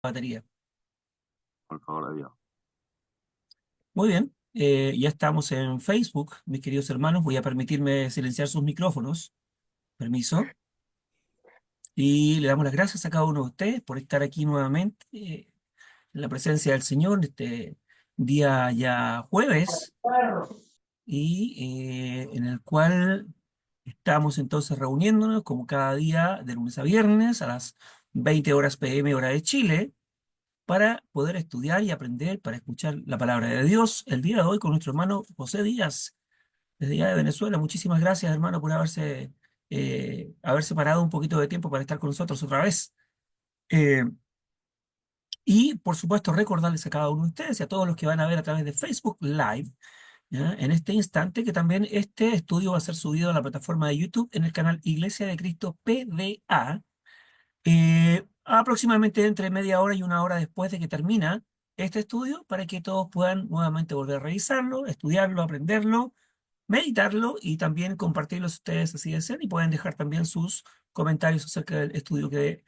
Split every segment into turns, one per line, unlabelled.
Batería.
Por favor, adiós.
Muy bien, ya estamos en Facebook, mis queridos hermanos. Voy a permitirme silenciar sus micrófonos. Permiso. Y le damos las gracias a cada uno de ustedes por estar aquí nuevamente en la presencia del Señor este día ya jueves y en el cual estamos entonces reuniéndonos como cada día de lunes a viernes a las 20 horas PM hora de Chile para poder estudiar y aprender, para escuchar la palabra de Dios el día de hoy con nuestro hermano José Díaz, desde allá de Venezuela. Muchísimas gracias, hermano, por haberse parado un poquito de tiempo para estar con nosotros otra vez. Eh, y, por supuesto, recordarles a cada uno de ustedes y a todos los que van a ver a través de Facebook Live, ¿ya? En este instante, que también este estudio va a ser subido a la plataforma de YouTube en el canal Iglesia de Cristo PDA, aproximadamente entre media hora y una hora después de que termina este estudio, para que todos puedan nuevamente volver a revisarlo, estudiarlo, aprenderlo, meditarlo y también compartirlo si ustedes así desean, y pueden dejar también sus comentarios acerca del estudio que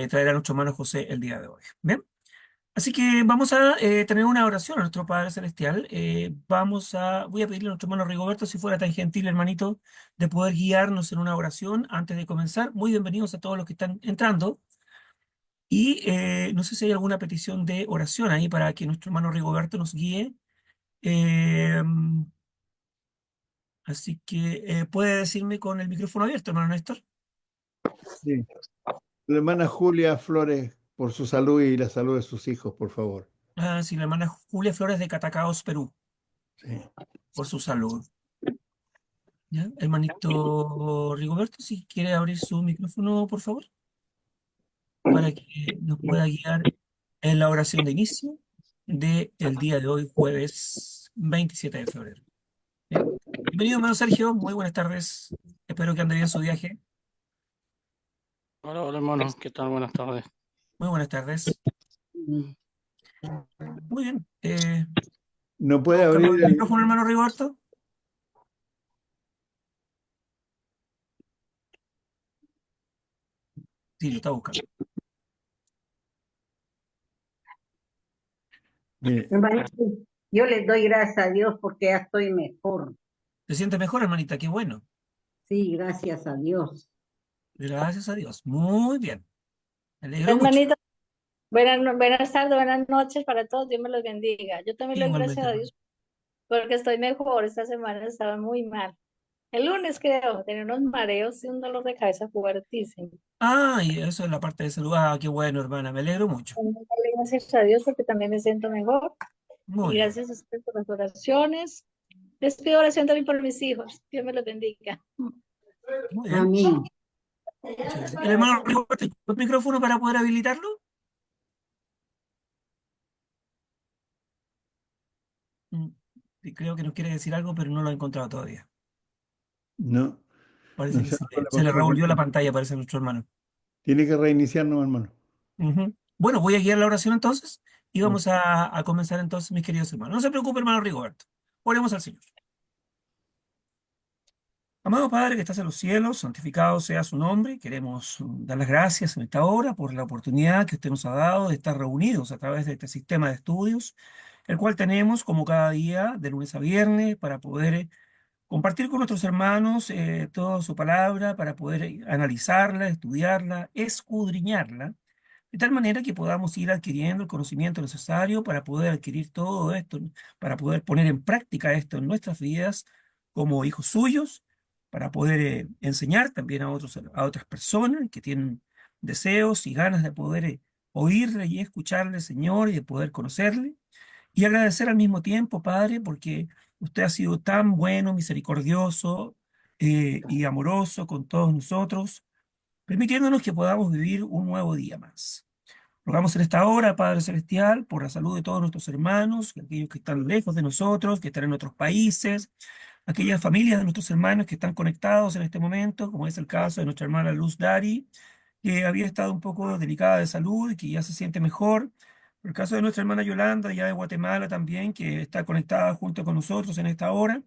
traerá nuestro hermano José el día de hoy. Bien, así que vamos a tener una oración a nuestro Padre Celestial. Voy a pedirle a nuestro hermano Rigoberto, si fuera tan gentil, hermanito, de poder guiarnos en una oración antes de comenzar. Muy bienvenidos a todos los que están entrando. Y no sé si hay alguna petición de oración ahí para que nuestro hermano Rigoberto nos guíe. Eh, Así que puede decirme con el micrófono abierto, hermano Néstor.
Sí. La hermana Julia Flores, por su salud y la salud de sus hijos, por favor.
Ah, sí, la hermana Julia Flores de Catacaos, Perú,
Sí.
por su salud. ¿Ya? Hermanito Rigoberto, si quiere abrir su micrófono, por favor, para que nos pueda guiar en la oración de inicio del día de hoy, jueves 27 de febrero. Bien. Bienvenido, hermano Sergio. Muy buenas tardes. Espero que ande bien su viaje.
Hola, hola hermano, ¿qué tal? Buenas tardes.
Muy buenas tardes. Muy bien.
¿No
¿Está
puede abrir
buscando el micrófono, hermano Rigoberto? Sí, lo está buscando.
Mire,
Hermanito, yo les doy gracias a Dios porque ya estoy mejor.
¿Se siente mejor, hermanita? Qué bueno.
Sí, gracias a Dios.
Gracias a Dios. Muy bien. Me alegro mucho.
Hermanita, buenas tardes, buenas noches para todos, Dios me los bendiga. Yo también le doy
Igualmente,
gracias a
hermano.
Dios porque estoy mejor. Esta semana estaba muy mal. El lunes creo, tenía unos mareos y un dolor de cabeza fuertísimo.
Ah, y eso es la parte de salud. Ah, qué bueno, hermana. Me alegro mucho.
También darle gracias a Dios porque también me siento mejor.
Muy
Y
bien.
gracias a ustedes por las oraciones. Les pido oración también por mis hijos. Dios me los bendiga.
Muy bien.
Amén.
Muchas gracias. El hermano Rigoberto, ¿tiene el micrófono para poder habilitarlo? Mm, sí, creo que nos quiere decir algo, pero no lo he encontrado todavía.
no,
Parece
no
que
sé,
se
no
le,
le
se le
pasó
revolvió la pantalla, parece nuestro hermano.
Tiene que reiniciarnos, hermano.
Ujú. Bueno, voy a guiar la oración entonces y
Mm.
vamos a comenzar entonces, mis queridos hermanos. No se preocupe, hermano Rigoberto. Oremos al Señor. Amado Padre que estás en los cielos, santificado sea su nombre. Queremos dar las gracias en esta hora por la oportunidad que usted nos ha dado de estar reunidos a través de este sistema de estudios, el cual tenemos como cada día, de lunes a viernes, para poder compartir con nuestros hermanos toda su palabra, para poder analizarla, estudiarla, escudriñarla, de tal manera que podamos ir adquiriendo el conocimiento necesario para poder adquirir todo esto, para poder poner en práctica esto en nuestras vidas como hijos suyos, para poder enseñar también a otras personas que tienen deseos y ganas de poder oírle y escucharle, Señor, y de poder conocerle. Y agradecer al mismo tiempo, Padre, porque usted ha sido tan bueno, misericordioso y amoroso con todos nosotros, permitiéndonos que podamos vivir un nuevo día más. Rogamos en esta hora, Padre Celestial, por la salud de todos nuestros hermanos, aquellos que están lejos de nosotros, que están en otros países, aquellas familias de nuestros hermanos que están conectados en este momento, como es el caso de nuestra hermana Luz Dari, que había estado un poco delicada de salud y que ya se siente mejor. Por el caso de nuestra hermana Yolanda, ya de Guatemala también, que está conectada junto con nosotros en esta hora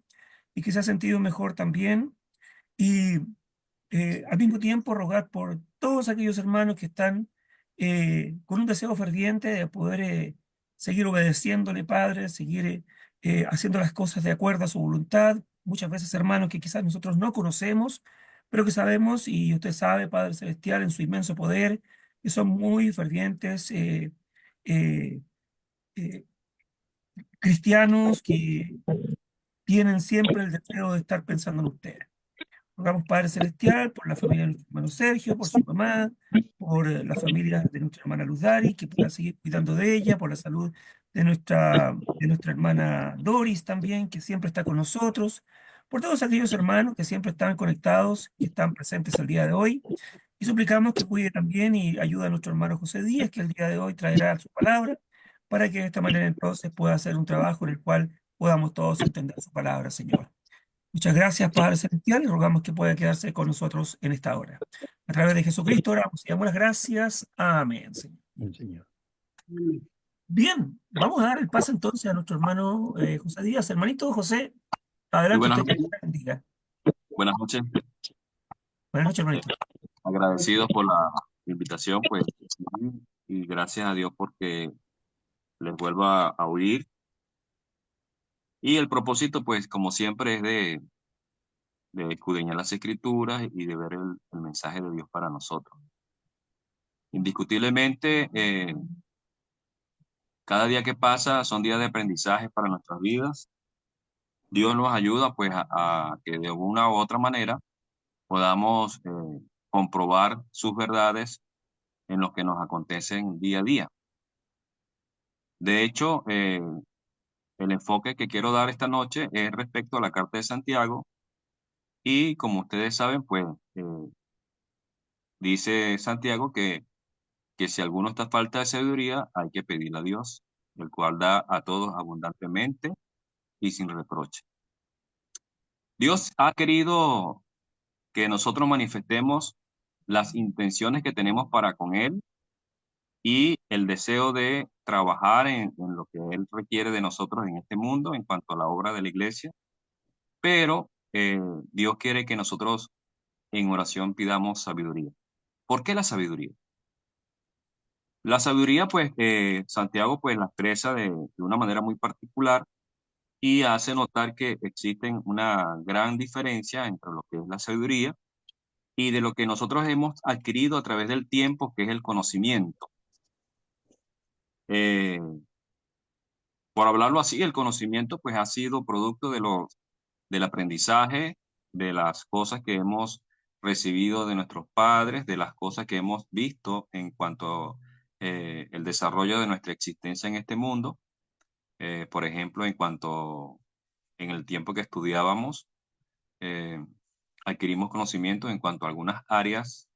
y que se ha sentido mejor también. Y al mismo tiempo rogar por todos aquellos hermanos que están con un deseo ferviente de poder seguir obedeciéndole, Padre, seguir haciendo las cosas de acuerdo a su voluntad. Muchas veces, hermanos, que quizás nosotros no conocemos, pero que sabemos, y usted sabe, Padre Celestial, en su inmenso poder, que son muy fervientes eh, eh, cristianos que tienen siempre el deseo de estar pensando en usted. Rogamos, Padre Celestial, por la familia de nuestro hermano Sergio, por su mamá, por la familia de nuestra hermana Luz Dari, que pueda seguir cuidando de ella, por la salud de nuestra hermana Doris también, que siempre está con nosotros, por todos aquellos hermanos que siempre están conectados, que están presentes el día de hoy, y suplicamos que cuide también y ayude a nuestro hermano José Díaz, que el día de hoy traerá su palabra, para que de esta manera entonces pueda hacer un trabajo en el cual podamos todos entender su palabra, Señor. Muchas gracias, Padre Celestial, y rogamos que pueda quedarse con nosotros en esta hora. A través de Jesucristo oramos y damos las gracias. Amén, Señor.
El Señor.
Bien, vamos a dar el paso entonces a nuestro hermano José Díaz. Hermanito José,
Muy
adelante
buenas
usted, que
noches.
Dios le bendiga.
Buenas noches.
Buenas noches, hermanito.
Agradecidos por la invitación, pues, y gracias a Dios porque les vuelvo a oír. Y el propósito, pues, como siempre, es de escudriñar las Escrituras y de ver el mensaje de Dios para nosotros. Indiscutiblemente, cada día que pasa son días de aprendizaje para nuestras vidas. Dios nos ayuda, pues, a que de una u otra manera podamos comprobar sus verdades en lo que nos acontecen día a día. De hecho, el enfoque que quiero dar esta noche es respecto a la carta de Santiago y como ustedes saben, pues dice Santiago que si alguno está falta de sabiduría, hay que pedirle a Dios, el cual da a todos abundantemente y sin reproche. Dios ha querido que nosotros manifestemos las intenciones que tenemos para con Él y el deseo de trabajar en lo que Él requiere de nosotros en este mundo en cuanto a la obra de la iglesia, pero Dios quiere que nosotros en oración pidamos sabiduría. ¿Por qué la sabiduría? La sabiduría, pues, Santiago, pues, la expresa de una manera muy particular y hace notar que existen una gran diferencia entre lo que es la sabiduría y de lo que nosotros hemos adquirido a través del tiempo, que es el conocimiento. Eh, por hablarlo así, el conocimiento pues ha sido producto del aprendizaje, de las cosas que hemos recibido de nuestros padres, de las cosas que hemos visto en cuanto el desarrollo de nuestra existencia en este mundo. Por ejemplo, en el tiempo que estudiábamos, eh, adquirimos conocimientos en cuanto a algunas áreas,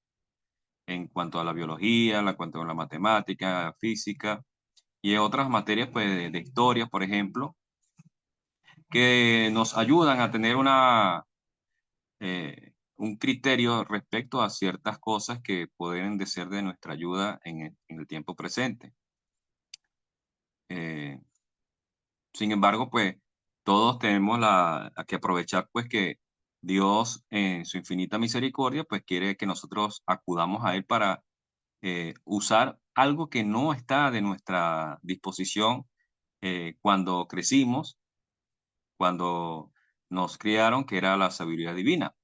en cuanto a la biología, en cuanto a la matemática, física, y otras materias pues, de historia, por ejemplo, que nos ayudan a tener un criterio respecto a ciertas cosas que pueden de ser de nuestra ayuda en el tiempo presente. Eh, Sin embargo, pues todos tenemos que aprovechar pues que Dios en su infinita misericordia pues quiere que nosotros acudamos a Él para usar algo que no está de nuestra disposición cuando crecimos, cuando nos criaron, que era la sabiduría divina.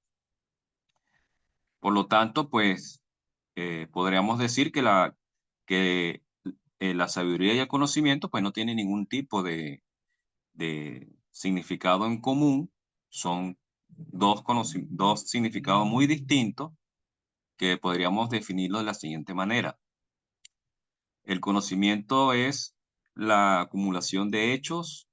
Por lo tanto, pues podríamos decir que la sabiduría y el conocimiento pues no tienen ningún tipo de significado en común, son dos significados muy distintos que podríamos definirlo de la siguiente manera. El conocimiento es la acumulación de hechos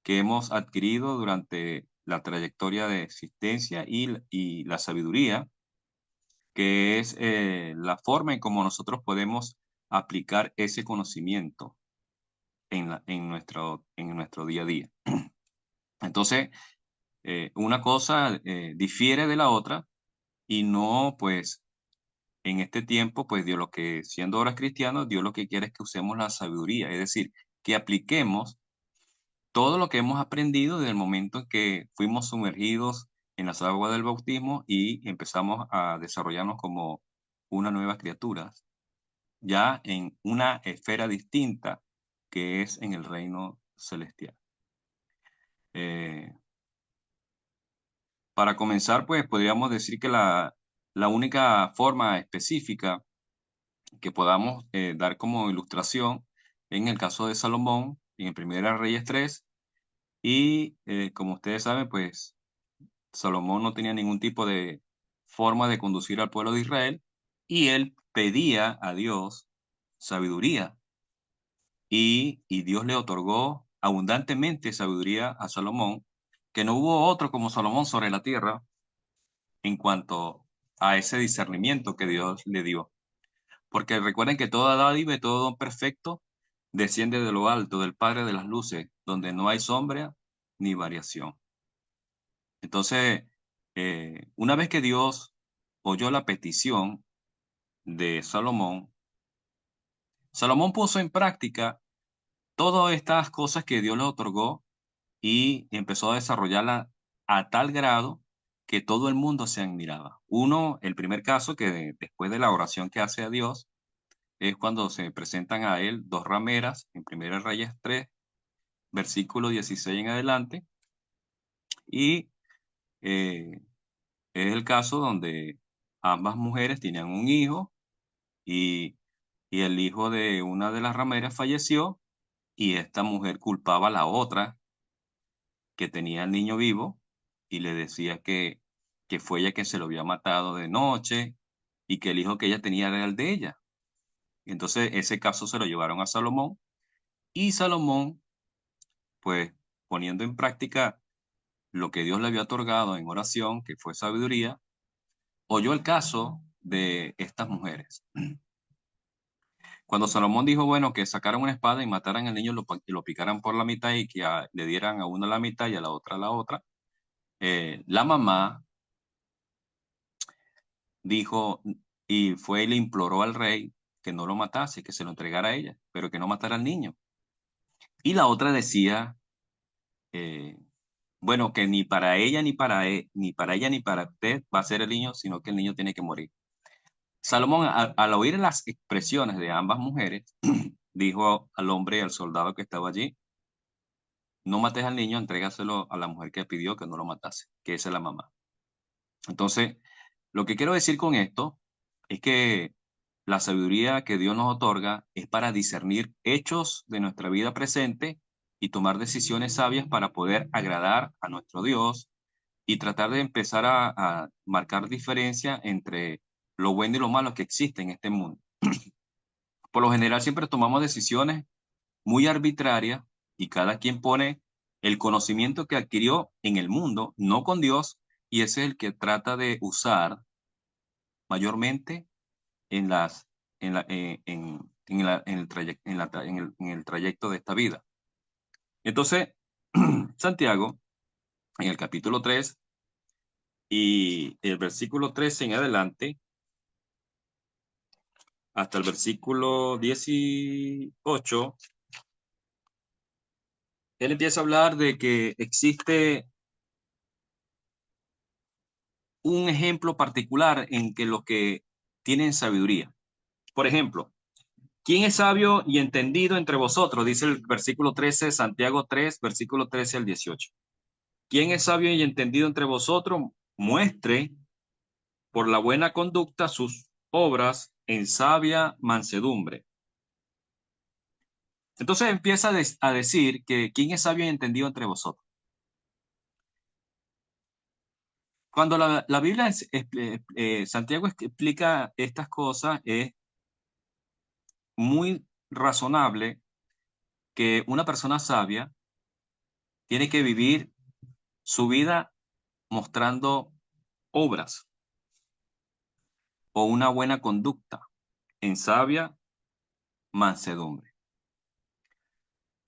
que hemos adquirido durante la trayectoria de existencia y la sabiduría, que es la forma en cómo nosotros podemos aplicar ese conocimiento en nuestro día a día. Entonces, una cosa difiere de la otra y no, pues, en este tiempo, pues, Dios siendo ahora cristianos, Dios lo que quiere es que usemos la sabiduría, es decir, que apliquemos todo lo que hemos aprendido desde el momento en que fuimos sumergidos en las aguas del bautismo y empezamos a desarrollarnos como una nueva criatura. ya en una esfera distinta que es en el reino celestial. Para comenzar, pues podríamos decir que la única forma específica que podamos dar como ilustración en el caso de Salomón, en Primera Reyes 3, y como ustedes saben, pues Salomón no tenía ningún tipo de forma de conducir al pueblo de Israel, y él pedía a Dios sabiduría, y Dios le otorgó abundantemente sabiduría a Salomón, que no hubo otro como Salomón sobre la tierra en cuanto a ese discernimiento que Dios le dio. Porque recuerden que toda dádiva y todo don perfecto desciende de lo alto, del Padre de las luces, donde no hay sombra ni variación. Entonces, una vez que Dios oyó la petición de Salomón, Salomón puso en práctica todas estas cosas que Dios le otorgó y empezó a desarrollarla a tal grado que todo el mundo se admiraba. El primer caso que después de la oración que hace a Dios, es cuando se presentan a él dos rameras en Primera Reyes 3, versículo 16 en adelante, y eh, es el caso donde ambas mujeres tenían un hijo y, y el hijo de una de las rameras falleció y esta mujer culpaba a la otra que tenía el niño vivo y le decía que fue ella que se lo había matado de noche y que el hijo que ella tenía era el de ella. Entonces ese caso se lo llevaron a Salomón y Salomón, pues poniendo en práctica lo que Dios le había otorgado en oración, que fue sabiduría, oyó el caso de estas mujeres. Cuando Salomón dijo, bueno, que sacaran una espada y mataran al niño y lo picaran por la mitad y que le dieran a uno la mitad y a la otra, la mamá dijo y fue y le imploró al rey que no lo matase, que se lo entregara a ella, pero que no matara al niño. Y la otra decía, eh, bueno, que ni para ella ni para ella ni para usted va a ser el niño, sino que el niño tiene que morir. Salomón, al oír las expresiones de ambas mujeres, dijo al hombre y al soldado que estaba allí, no mates al niño, entrégaselo a la mujer que pidió que no lo matase, que esa es la mamá. Entonces, lo que quiero decir con esto es que la sabiduría que Dios nos otorga es para discernir hechos de nuestra vida presente y tomar decisiones sabias para poder agradar a nuestro Dios y tratar de empezar a marcar diferencia entre lo bueno y lo malo que existe en este mundo. Por lo general siempre tomamos decisiones muy arbitrarias y cada quien pone el conocimiento que adquirió en el mundo, no con Dios, y ese es el que trata de usar mayormente en en el trayecto de esta vida. Entonces, Santiago, en el capítulo 3 y el versículo 13 en adelante, hasta el versículo 18, él empieza a hablar de que existe un ejemplo particular en que los que tienen sabiduría. Por ejemplo, ¿quién es sabio y entendido entre vosotros? Dice el versículo 13, Santiago 3, versículo 13 al 18. ¿Quién es sabio y entendido entre vosotros? Muestre por la buena conducta sus obras en sabia mansedumbre. Entonces empieza a decir que quién es sabio y entendido entre vosotros. Cuando la Biblia, Santiago explica estas cosas, es muy razonable que una persona sabia tiene que vivir su vida mostrando obras o una buena conducta en sabia mansedumbre.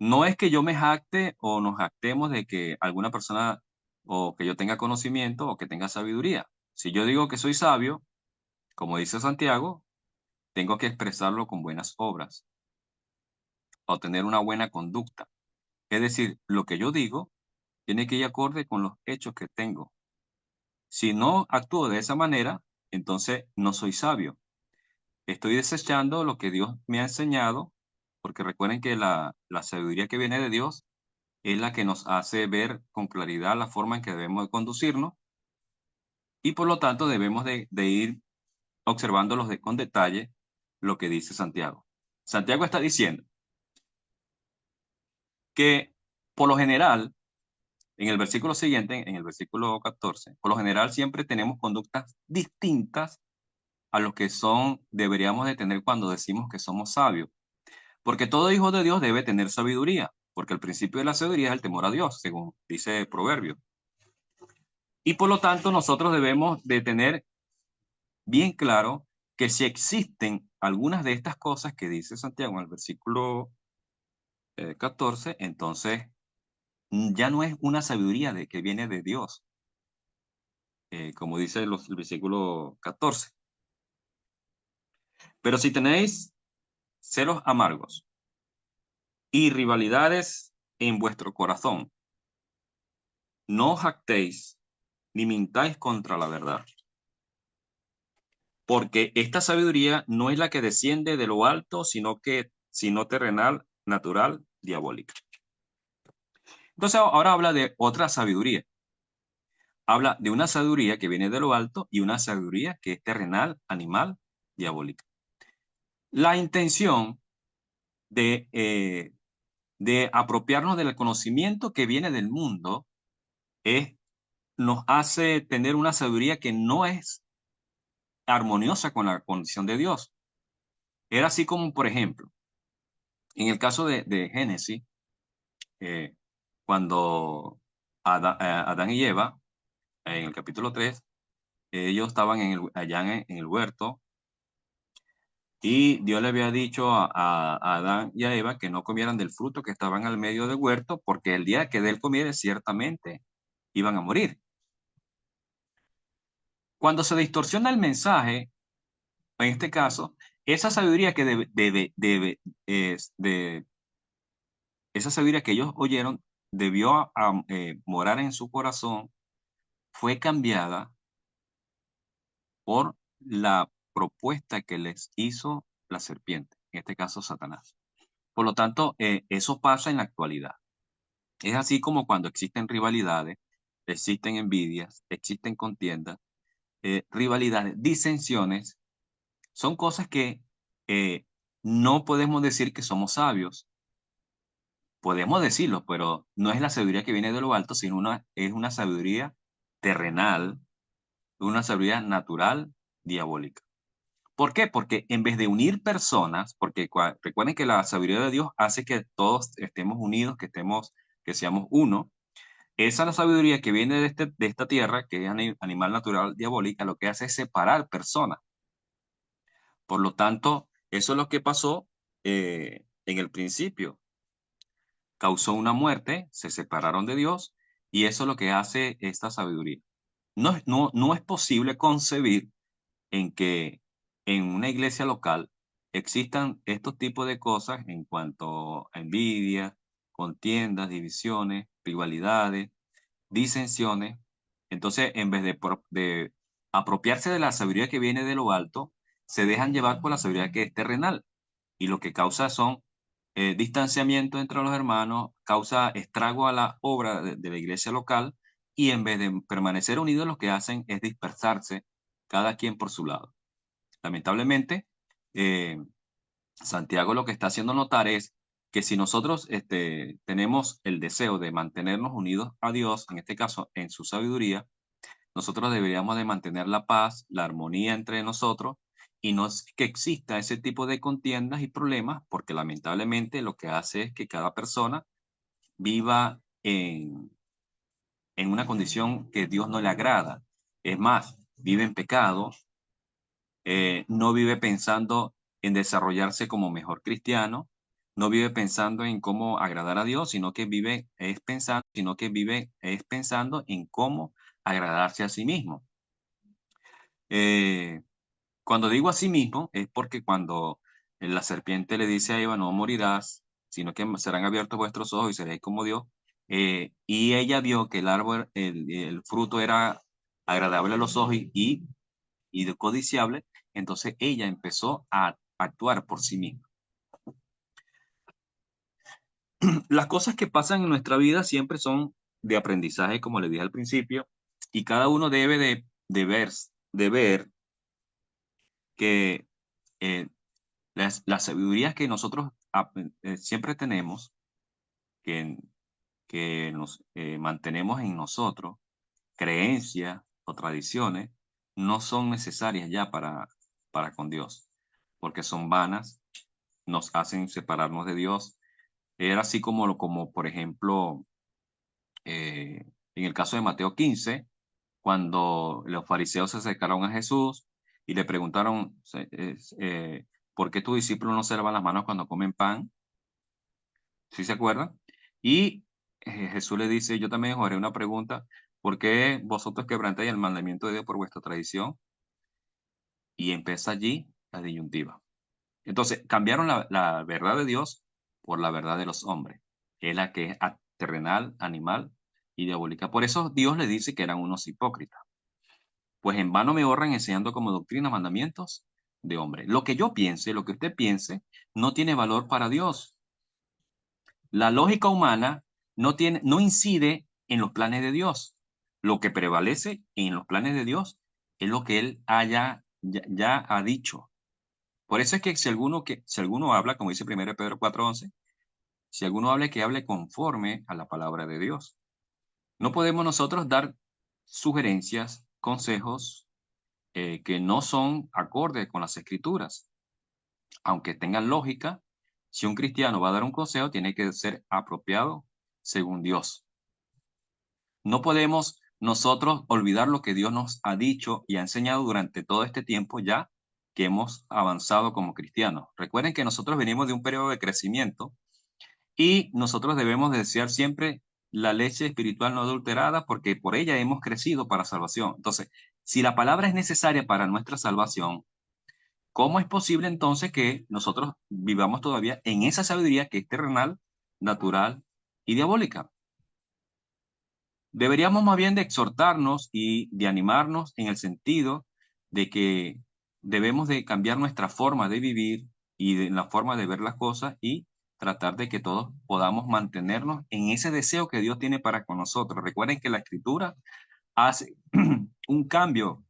No es que yo me jacte o nos jactemos de que alguna persona o que yo tenga conocimiento o que tenga sabiduría. Si yo digo que soy sabio, como dice Santiago, tengo que expresarlo con buenas obras o tener una buena conducta. Es decir, lo que yo digo tiene que ir acorde con los hechos que tengo. Si no actúo de esa manera, entonces no soy sabio. estoy desechando lo que Dios me ha enseñado, porque recuerden que la sabiduría que viene de Dios es la que nos hace ver con claridad la forma en que debemos de conducirnos y por lo tanto debemos de ir observándolos con detalle lo que dice Santiago. Santiago está diciendo que por lo general, en el versículo siguiente, en el versículo 14, por lo general siempre tenemos conductas distintas a lo que deberíamos de tener cuando decimos que somos sabios. Porque todo hijo de Dios debe tener sabiduría, porque el principio de la sabiduría es el temor a Dios, según dice el Proverbio. Y por lo tanto nosotros debemos de tener bien claro que si existen algunas de estas cosas que dice Santiago en el versículo 14, entonces ya no es una sabiduría que viene de Dios, como dice el versículo 14. Pero si tenéis celos amargos y rivalidades en vuestro corazón, no os jactéis ni mintáis contra la verdad. Porque esta sabiduría no es la que desciende de lo alto, sino terrenal, natural, diabólica. Entonces ahora habla de otra sabiduría. Habla de una sabiduría que viene de lo alto y una sabiduría que es terrenal, animal, diabólica. La intención de apropiarnos del conocimiento que viene del mundo nos hace tener una sabiduría que no es armoniosa con la condición de Dios. Era así como, por ejemplo, en el caso de Génesis, cuando Adán y Eva, en el capítulo 3, ellos estaban allá en el huerto y Dios le había dicho a Adán y a Eva que no comieran del fruto que estaban al medio del huerto, porque el día que de él comieran ciertamente iban a morir. Cuando se distorsiona el mensaje, en este caso, esa sabiduría que esa sabiduría que ellos oyeron debió morar en su corazón, fue cambiada por la propuesta que les hizo la serpiente, en este caso Satanás. Por lo tanto, eso pasa en la actualidad. Es así como cuando existen rivalidades, existen envidias, existen contiendas, rivalidades, disensiones, son cosas que no podemos decir que somos sabios. Podemos decirlo, pero no es la sabiduría que viene de lo alto, sino es una sabiduría terrenal, una sabiduría natural, diabólica. ¿Por qué? Porque en vez de unir personas, porque recuerden que la sabiduría de Dios hace que todos estemos unidos, que seamos uno. Esa es la sabiduría que viene de esta tierra, que es animal natural diabólica, lo que hace es separar personas. Por lo tanto, eso es lo que pasó en el principio. Causó una muerte, se separaron de Dios, y eso es lo que hace esta sabiduría. No es posible concebir en que en una iglesia local existan estos tipos de cosas en cuanto a envidia, contiendas, divisiones, rivalidades, disensiones. Entonces, en vez de apropiarse de la sabiduría que viene de lo alto, se dejan llevar por la sabiduría que es terrenal. Y lo que causa son distanciamiento entre los hermanos, causa estrago a la obra de la iglesia local, y en vez de permanecer unidos, lo que hacen es dispersarse, cada quien por su lado. Lamentablemente, Santiago lo que está haciendo notar es que si nosotros tenemos el deseo de mantenernos unidos a Dios, en este caso en su sabiduría, nosotros deberíamos de mantener la paz, la armonía entre nosotros, y no es que exista ese tipo de contiendas y problemas, porque lamentablemente lo que hace es que cada persona viva en una condición que Dios no le agrada. Es más, vive en pecado, no vive pensando en desarrollarse como mejor cristiano, no vive pensando en cómo agradar a Dios, sino que vive pensando en cómo agradarse a sí mismo. Cuando digo a sí mismo, es porque cuando la serpiente le dice a Eva, no morirás, sino que serán abiertos vuestros ojos y seréis como Dios, y ella vio que el árbol, el fruto era agradable a los ojos y codiciable, entonces ella empezó a actuar por sí misma. Las cosas que pasan en nuestra vida siempre son de aprendizaje, como le dije al principio, y cada uno debe de ver que las sabidurías que nosotros siempre tenemos, que, que nos mantenemos en nosotros, creencias o tradiciones, no son necesarias ya para con Dios, porque son vanas, nos hacen separarnos de Dios. Era así como por ejemplo, en el caso de Mateo 15, cuando los fariseos se acercaron a Jesús y le preguntaron, ¿por qué tus discípulos no se lavan las manos cuando comen pan? ¿Sí se acuerdan? Y Jesús le dice, yo también os haré una pregunta, ¿por qué vosotros quebrantáis el mandamiento de Dios por vuestra tradición? Y empieza allí la disyuntiva. Entonces, cambiaron la verdad de Dios por la verdad de los hombres, que es la que es terrenal, animal y diabólica. Por eso Dios le dice que eran unos hipócritas. Pues en vano me honran enseñando como doctrina mandamientos de hombre. Lo que yo piense, lo que usted piense, no tiene valor para Dios. La lógica humana no incide en los planes de Dios. Lo que prevalece en los planes de Dios es lo que Él ya ha dicho. Por eso es que si alguno habla, como dice 1 Pedro 4:11, si alguno habla, que hable conforme a la palabra de Dios. No podemos nosotros dar sugerencias, consejos que no son acordes con las escrituras. Aunque tengan lógica, si un cristiano va a dar un consejo, tiene que ser apropiado según Dios. No podemos nosotros olvidar lo que Dios nos ha dicho y ha enseñado durante todo este tiempo ya que hemos avanzado como cristianos. Recuerden que nosotros venimos de un periodo de crecimiento y nosotros debemos desear siempre la leche espiritual no adulterada porque por ella hemos crecido para salvación. Entonces, si la palabra es necesaria para nuestra salvación, ¿cómo es posible entonces que nosotros vivamos todavía en esa sabiduría que es terrenal, natural y diabólica? Deberíamos más bien de exhortarnos y de animarnos en el sentido de que debemos de cambiar nuestra forma de vivir y de la forma de ver las cosas y tratar de que todos podamos mantenernos en ese deseo que Dios tiene para con nosotros. Recuerden que la Escritura hace un cambio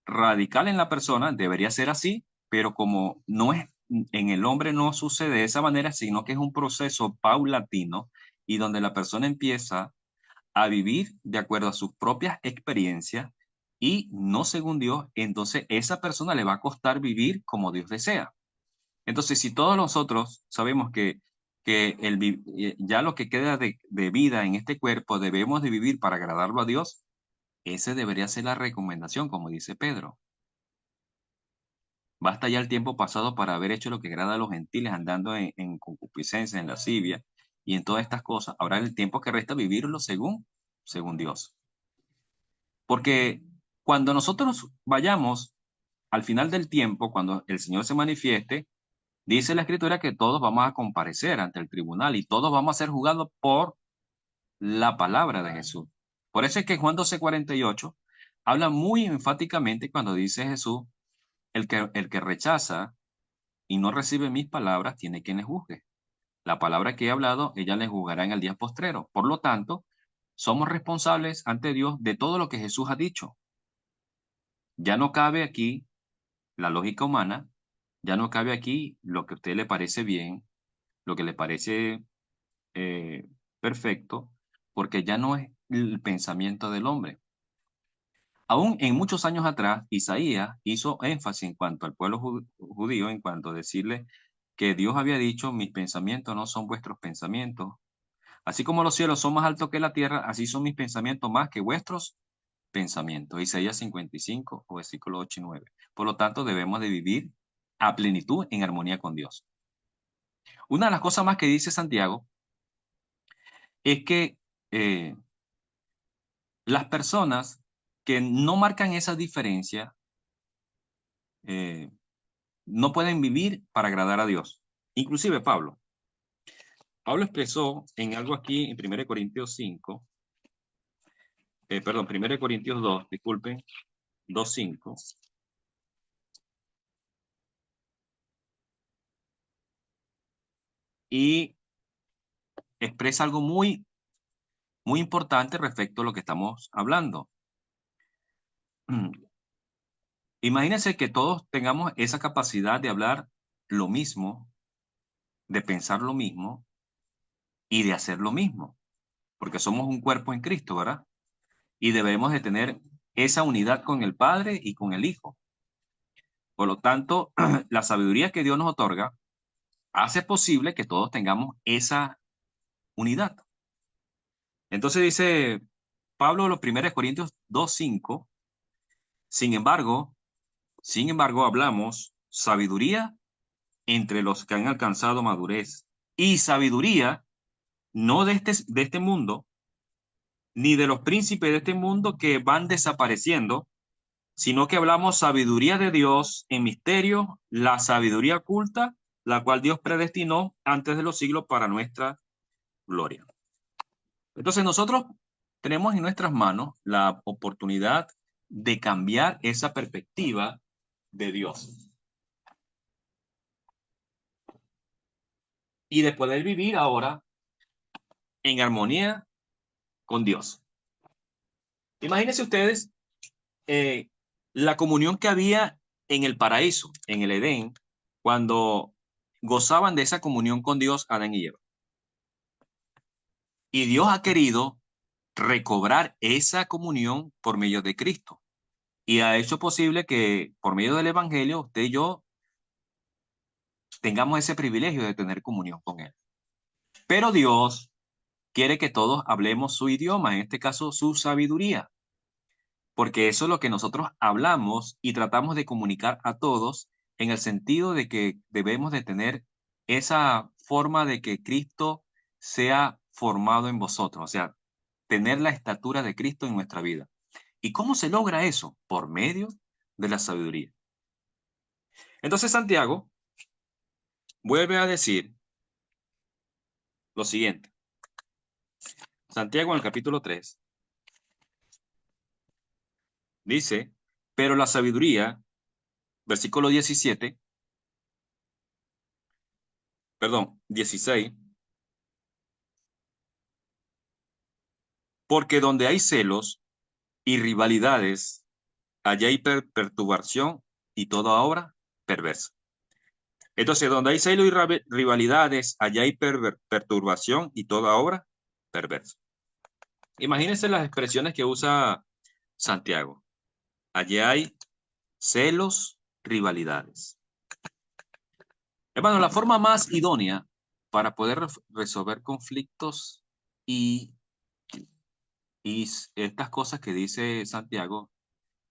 radical en la persona, debería ser así, pero como no es en el hombre no sucede de esa manera, sino que es un proceso paulatino y donde la persona empieza a vivir de acuerdo a sus propias experiencias y no según Dios, entonces esa persona le va a costar vivir como Dios desea. Entonces, si todos nosotros sabemos que ya lo que queda de vida en este cuerpo debemos de vivir para agradarlo a Dios, esa debería ser la recomendación, como dice Pedro. Basta ya el tiempo pasado para haber hecho lo que agrada a los gentiles, andando en concupiscencia, en lascivia y en todas estas cosas. Ahora el tiempo que resta vivirlo según Dios. Porque cuando nosotros vayamos al final del tiempo, cuando el Señor se manifieste, dice la Escritura que todos vamos a comparecer ante el tribunal y todos vamos a ser juzgados por la palabra de Jesús. Por eso es que Juan 12:48 habla muy enfáticamente cuando dice Jesús, el que rechaza y no recibe mis palabras, tiene quien le juzgue. La palabra que he hablado, ella le juzgará en el día postrero. Por lo tanto, somos responsables ante Dios de todo lo que Jesús ha dicho. Ya no cabe aquí la lógica humana, ya no cabe aquí lo que a usted le parece bien, lo que le parece perfecto, porque ya no es el pensamiento del hombre. Aún en muchos años atrás, Isaías hizo énfasis en cuanto al pueblo judío, en cuanto a decirle que Dios había dicho, mis pensamientos no son vuestros pensamientos. Así como los cielos son más altos que la tierra, así son mis pensamientos más que vuestros pensamientos. Isaías 55, versículos 8 y 9. Por lo tanto, debemos de vivir a plenitud en armonía con Dios. Una de las cosas más que dice Santiago es que las personas que no marcan esa diferencia no pueden vivir para agradar a Dios. Inclusive Pablo. Pablo expresó en algo aquí en 1 Corintios 5, 1 Corintios 2, disculpen, 2:5. y expresa algo muy importante respecto a lo que estamos hablando. Imagínense que todos tengamos esa capacidad de hablar lo mismo, de pensar lo mismo y de hacer lo mismo, porque somos un cuerpo en Cristo, ¿verdad? Y debemos de tener esa unidad con el Padre y con el Hijo. Por lo tanto, la sabiduría que Dios nos otorga hace posible que todos tengamos esa unidad. Entonces dice Pablo, los 1 Corintios 2:5, sin embargo, hablamos sabiduría entre los que han alcanzado madurez, y sabiduría no de este mundo, ni de los príncipes de este mundo que van desapareciendo, sino que hablamos sabiduría de Dios en misterio, la sabiduría oculta, la cual Dios predestinó antes de los siglos para nuestra gloria. Entonces nosotros tenemos en nuestras manos la oportunidad de cambiar esa perspectiva de Dios y de poder vivir ahora en armonía con Dios. Imagínense ustedes la comunión que había en el paraíso, en el Edén, cuando gozaban de esa comunión con Dios, Adán y Eva. Y Dios ha querido recobrar esa comunión por medio de Cristo. Y ha hecho posible que por medio del Evangelio usted y yo tengamos ese privilegio de tener comunión con Él. Pero Dios quiere que todos hablemos su idioma, en este caso su sabiduría, porque eso es lo que nosotros hablamos y tratamos de comunicar a todos en el sentido de que debemos de tener esa forma de que Cristo sea formado en vosotros, o sea, tener la estatura de Cristo en nuestra vida. ¿Y cómo se logra eso? Por medio de la sabiduría. Entonces Santiago vuelve a decir lo siguiente. Santiago en el capítulo 3 dice, pero la sabiduría, versículo 16, porque donde hay celos y rivalidades, allá hay perturbación y toda obra perversa. Entonces, donde hay celos y rivalidades, allá hay perturbación y toda obra perversa. Imagínense las expresiones que usa Santiago. Allá hay celos, rivalidades. Hermano, la forma más idónea para poder resolver conflictos y estas cosas que dice Santiago,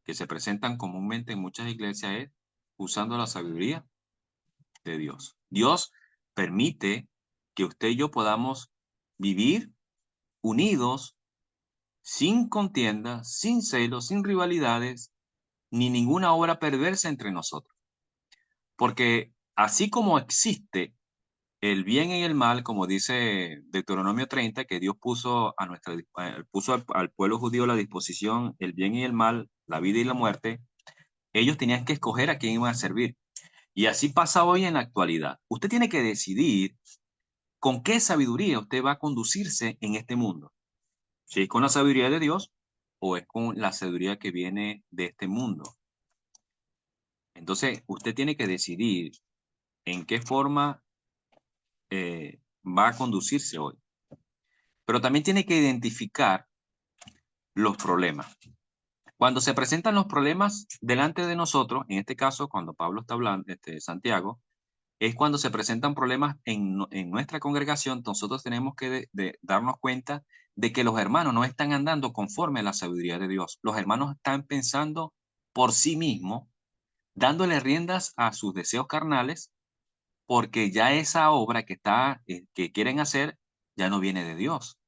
que se presentan comúnmente en muchas iglesias, es usando la sabiduría de Dios. Dios permite que usted y yo podamos vivir unidos, sin contienda, sin celos, sin rivalidades, ni ninguna obra perversa entre nosotros. Porque así como existe el bien y el mal, como dice Deuteronomio 30, que Dios puso al pueblo judío a la disposición el bien y el mal, la vida y la muerte, ellos tenían que escoger a quién iban a servir. Y así pasa hoy en la actualidad. Usted tiene que decidir con qué sabiduría usted va a conducirse en este mundo. Si es con la sabiduría de Dios o es con la sabiduría que viene de este mundo. Entonces, usted tiene que decidir en qué forma va a conducirse hoy. Pero también tiene que identificar los problemas. Cuando se presentan los problemas delante de nosotros, en este caso, cuando Pablo está hablando, Santiago, es cuando se presentan problemas en nuestra congregación, nosotros tenemos que darnos cuenta de que los hermanos no están andando conforme a la sabiduría de Dios. Los hermanos están pensando por sí mismos, dándole riendas a sus deseos carnales, porque ya esa obra que quieren hacer ya no viene de Dios.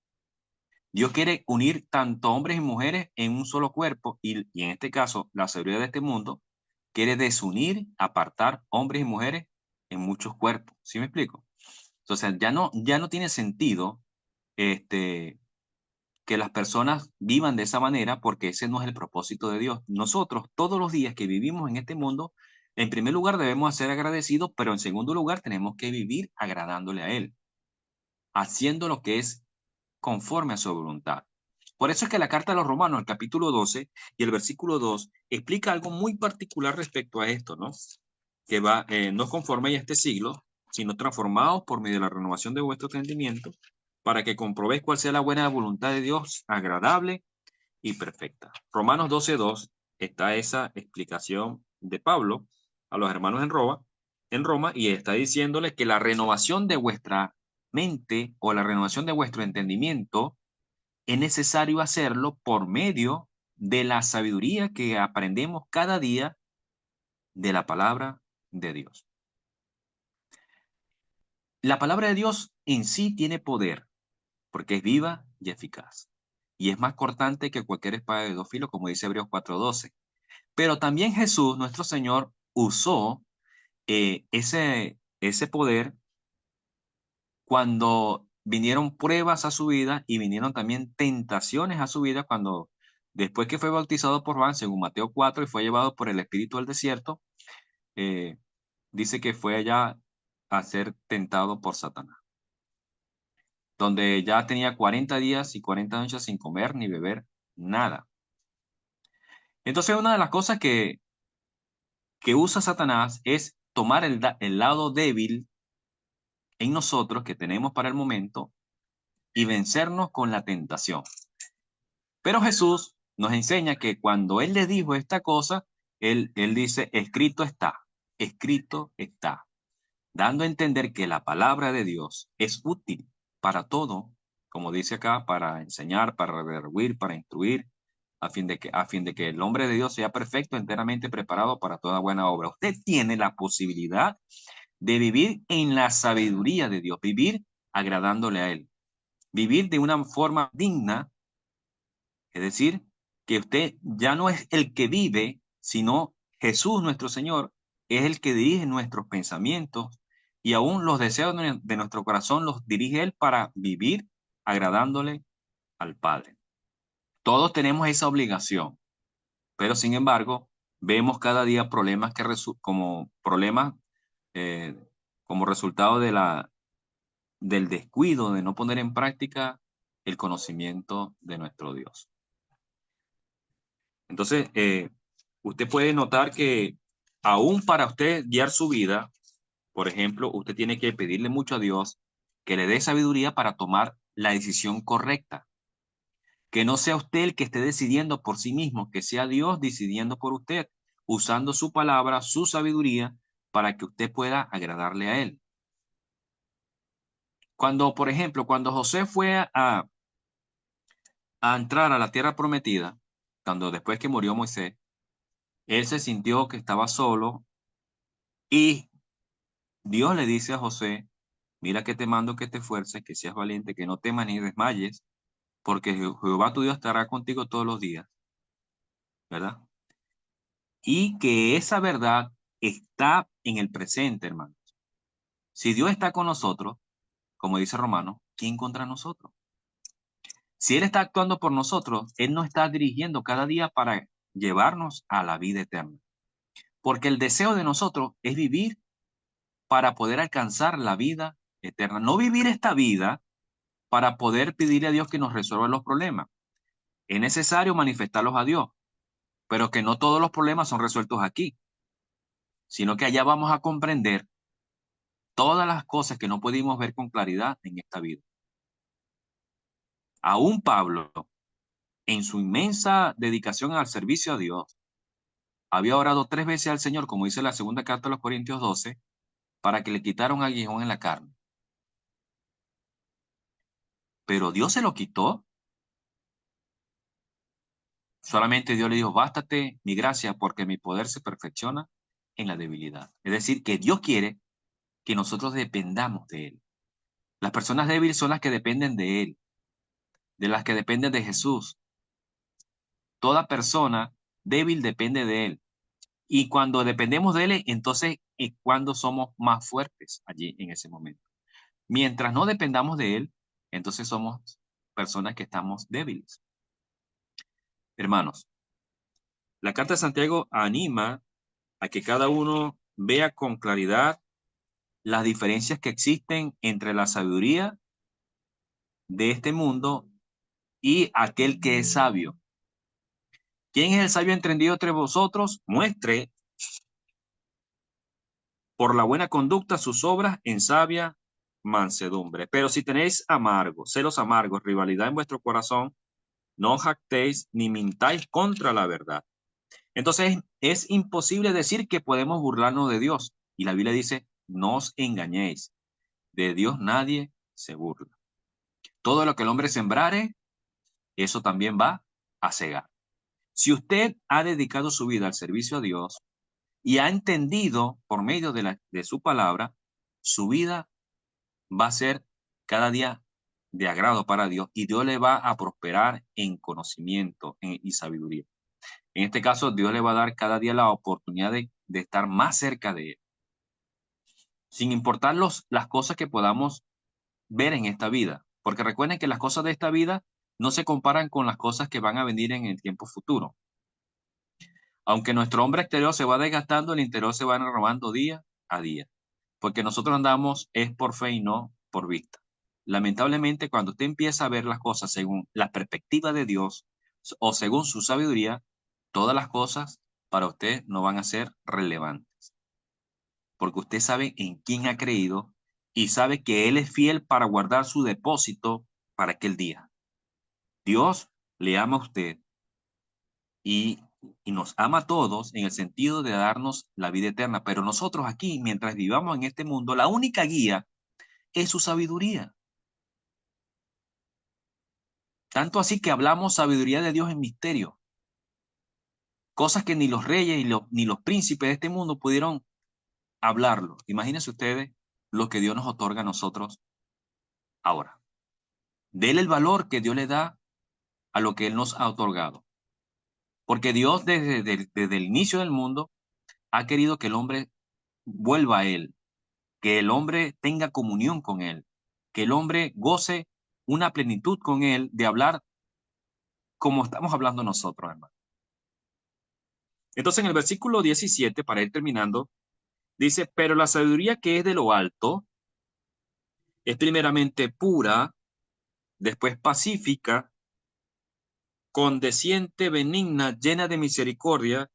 Dios quiere unir tanto hombres y mujeres en un solo cuerpo y en este caso la sabiduría de este mundo quiere desunir, apartar hombres y mujeres en muchos cuerpos. ¿Sí me explico? Entonces ya no tiene sentido que las personas vivan de esa manera porque ese no es el propósito de Dios. Nosotros todos los días que vivimos en este mundo, en primer lugar debemos ser agradecidos, pero en segundo lugar tenemos que vivir agradándole a Él. haciendo lo que es conforme a su voluntad. Por eso es que la carta de los Romanos, el capítulo 12 y el versículo 2, explica algo muy particular respecto a esto, ¿no? Que va, no conforme a este siglo, sino transformados por medio de la renovación de vuestro entendimiento, para que comprobéis cuál sea la buena voluntad de Dios, agradable y perfecta. Romanos 12:2 está esa explicación de Pablo a los hermanos en Roma, y está diciéndoles que la renovación de vuestra mente o la renovación de vuestro entendimiento es necesario hacerlo por medio de la sabiduría que aprendemos cada día de la palabra de Dios. La palabra de Dios en sí tiene poder, porque es viva y eficaz, y es más cortante que cualquier espada de dos filos, como dice Hebreos 4:12. Pero también Jesús, nuestro Señor, usó ese poder cuando vinieron pruebas a su vida y vinieron también tentaciones a su vida, cuando después que fue bautizado por Juan, según Mateo 4, y fue llevado por el Espíritu al desierto, eh, dice que fue allá a ser tentado por Satanás, donde ya tenía 40 días y 40 noches sin comer ni beber nada. Entonces, una de las cosas que usa Satanás es tomar el lado débil en nosotros que tenemos para el momento y vencernos con la tentación. Pero Jesús nos enseña que cuando Él le dijo esta cosa, Él dice, escrito está, dando a entender que la palabra de Dios es útil para todo, como dice acá, para enseñar, para redarguir, para instruir, a fin de que el hombre de Dios sea perfecto, enteramente preparado para toda buena obra. Usted tiene la posibilidad de vivir en la sabiduría de Dios, vivir agradándole a Él, vivir de una forma digna, es decir, que usted ya no es el que vive, sino Jesús nuestro Señor es el que dirige nuestros pensamientos, y aún los deseos de nuestro corazón los dirige Él para vivir agradándole al Padre. Todos tenemos esa obligación, pero sin embargo, vemos cada día problemas eh, como resultado del descuido de no poner en práctica el conocimiento de nuestro Dios. Entonces, usted puede notar que aún para usted guiar su vida, por ejemplo, usted tiene que pedirle mucho a Dios que le dé sabiduría para tomar la decisión correcta. Que no sea usted el que esté decidiendo por sí mismo, que sea Dios decidiendo por usted, usando su palabra, su sabiduría, para que usted pueda agradarle a Él. Cuando, por ejemplo, cuando José fue a entrar a la tierra prometida, cuando después que murió Moisés, él se sintió que estaba solo, y Dios le dice a José, mira que te mando que te esfuerces, que seas valiente, que no temas ni desmayes, porque Jehová tu Dios estará contigo todos los días, ¿verdad? Y que esa verdad está en el presente, hermanos. Si Dios está con nosotros, como dice Romano, ¿quién contra nosotros? Si Él está actuando por nosotros, Él nos está dirigiendo cada día para llevarnos a la vida eterna. Porque el deseo de nosotros es vivir para poder alcanzar la vida eterna. No vivir esta vida para poder pedirle a Dios que nos resuelva los problemas. Es necesario manifestarlos a Dios, pero que no todos los problemas son resueltos aquí, sino que allá vamos a comprender todas las cosas que no pudimos ver con claridad en esta vida. Aún Pablo, en su inmensa dedicación al servicio a Dios, había orado 3 veces al Señor, como dice la segunda carta a los Corintios 12, para que le quitara un aguijón en la carne. Pero Dios se lo quitó. Solamente Dios le dijo, bástate mi gracia, porque mi poder se perfecciona en la debilidad. Es decir, que Dios quiere que nosotros dependamos de Él. Las personas débiles son las que dependen de Él, de las que dependen de Jesús. Toda persona débil depende de Él. Y cuando dependemos de Él, entonces es cuando somos más fuertes allí en ese momento. Mientras no dependamos de Él, entonces somos personas que estamos débiles. Hermanos, la carta de Santiago anima a que cada uno vea con claridad las diferencias que existen entre la sabiduría de este mundo y aquel que es sabio. ¿Quién es el sabio entendido entre vosotros? Muestre por la buena conducta sus obras en sabia mansedumbre. Pero si tenéis amargos, celos amargos, rivalidad en vuestro corazón, no os jactéis ni mintáis contra la verdad. Entonces es imposible decir que podemos burlarnos de Dios. Y la Biblia dice, no os engañéis. De Dios nadie se burla. Todo lo que el hombre sembrare, eso también va a cegar. Si usted ha dedicado su vida al servicio a Dios y ha entendido por medio de su palabra, su vida va a ser cada día de agrado para Dios y Dios le va a prosperar en conocimiento y sabiduría. En este caso, Dios le va a dar cada día la oportunidad de estar más cerca de Él, sin importar las cosas que podamos ver en esta vida. Porque recuerden que las cosas de esta vida no se comparan con las cosas que van a venir en el tiempo futuro. Aunque nuestro hombre exterior se va desgastando, el interior se va renovando día a día. Porque nosotros andamos es por fe y no por vista. Lamentablemente, cuando usted empieza a ver las cosas según la perspectiva de Dios o según su sabiduría, todas las cosas para usted no van a ser relevantes. Porque usted sabe en quién ha creído y sabe que Él es fiel para guardar su depósito para aquel día. Dios le ama a usted y nos ama a todos en el sentido de darnos la vida eterna. Pero nosotros aquí, mientras vivamos en este mundo, la única guía es su sabiduría. Tanto así que hablamos sabiduría de Dios en misterio. Cosas que ni los reyes ni los príncipes de este mundo pudieron hablarlo. Imagínense ustedes lo que Dios nos otorga a nosotros ahora. Dele el valor que Dios le da a lo que Él nos ha otorgado. Porque Dios desde el inicio del mundo ha querido que el hombre vuelva a Él, que el hombre tenga comunión con Él, que el hombre goce una plenitud con Él de hablar como estamos hablando nosotros, hermano. Entonces en el versículo 17, para ir terminando, dice, pero la sabiduría que es de lo alto es primeramente pura, después pacífica, condesciente, benigna, llena de misericordia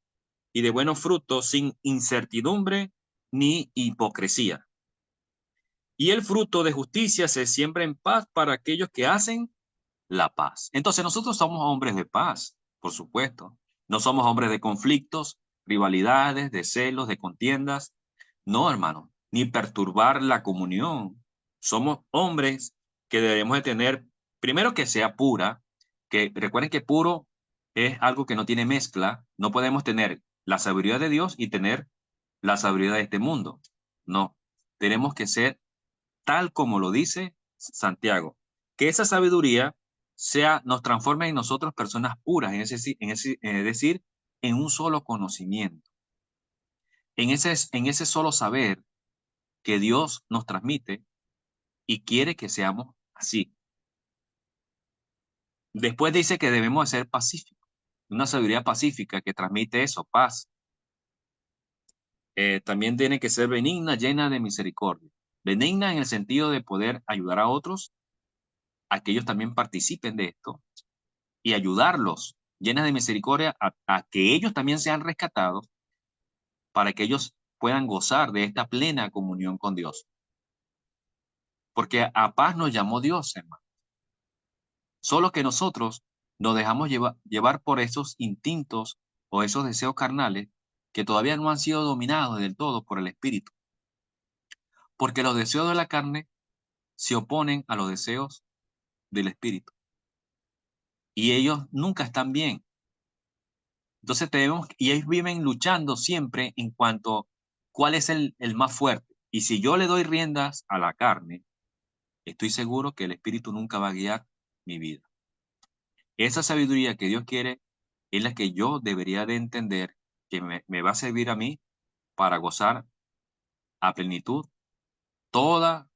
y de buenos frutos, sin incertidumbre ni hipocresía. Y el fruto de justicia se siembra en paz para aquellos que hacen la paz. Entonces nosotros somos hombres de paz, por supuesto. No somos hombres de conflictos, rivalidades, de celos, de contiendas. No, hermano, ni perturbar la comunión. Somos hombres que debemos de tener, primero que sea pura, que recuerden que puro es algo que no tiene mezcla. No podemos tener la sabiduría de Dios y tener la sabiduría de este mundo. No, tenemos que ser tal como lo dice Santiago, que esa sabiduría nos transforme en nosotros personas puras, es decir, en un solo conocimiento, en ese solo saber que Dios nos transmite y quiere que seamos así. Después dice que debemos de ser pacíficos, una sabiduría pacífica que transmite eso, paz. También tiene que ser benigna, llena de misericordia. Benigna en el sentido de poder ayudar a otros, a que ellos también participen de esto y ayudarlos, llena de misericordia, a que ellos también sean rescatados para que ellos puedan gozar de esta plena comunión con Dios. Porque a paz nos llamó Dios, hermano. Solo que nosotros nos dejamos llevar por esos instintos o esos deseos carnales que todavía no han sido dominados del todo por el Espíritu. Porque los deseos de la carne se oponen a los deseos del Espíritu. Y ellos nunca están bien. Entonces y ellos viven luchando siempre en cuanto cuál es el más fuerte. Y si yo le doy riendas a la carne, estoy seguro que el Espíritu nunca va a guiar mi vida. Esa sabiduría que Dios quiere es la que yo debería de entender que me va a servir a mí para gozar a plenitud toda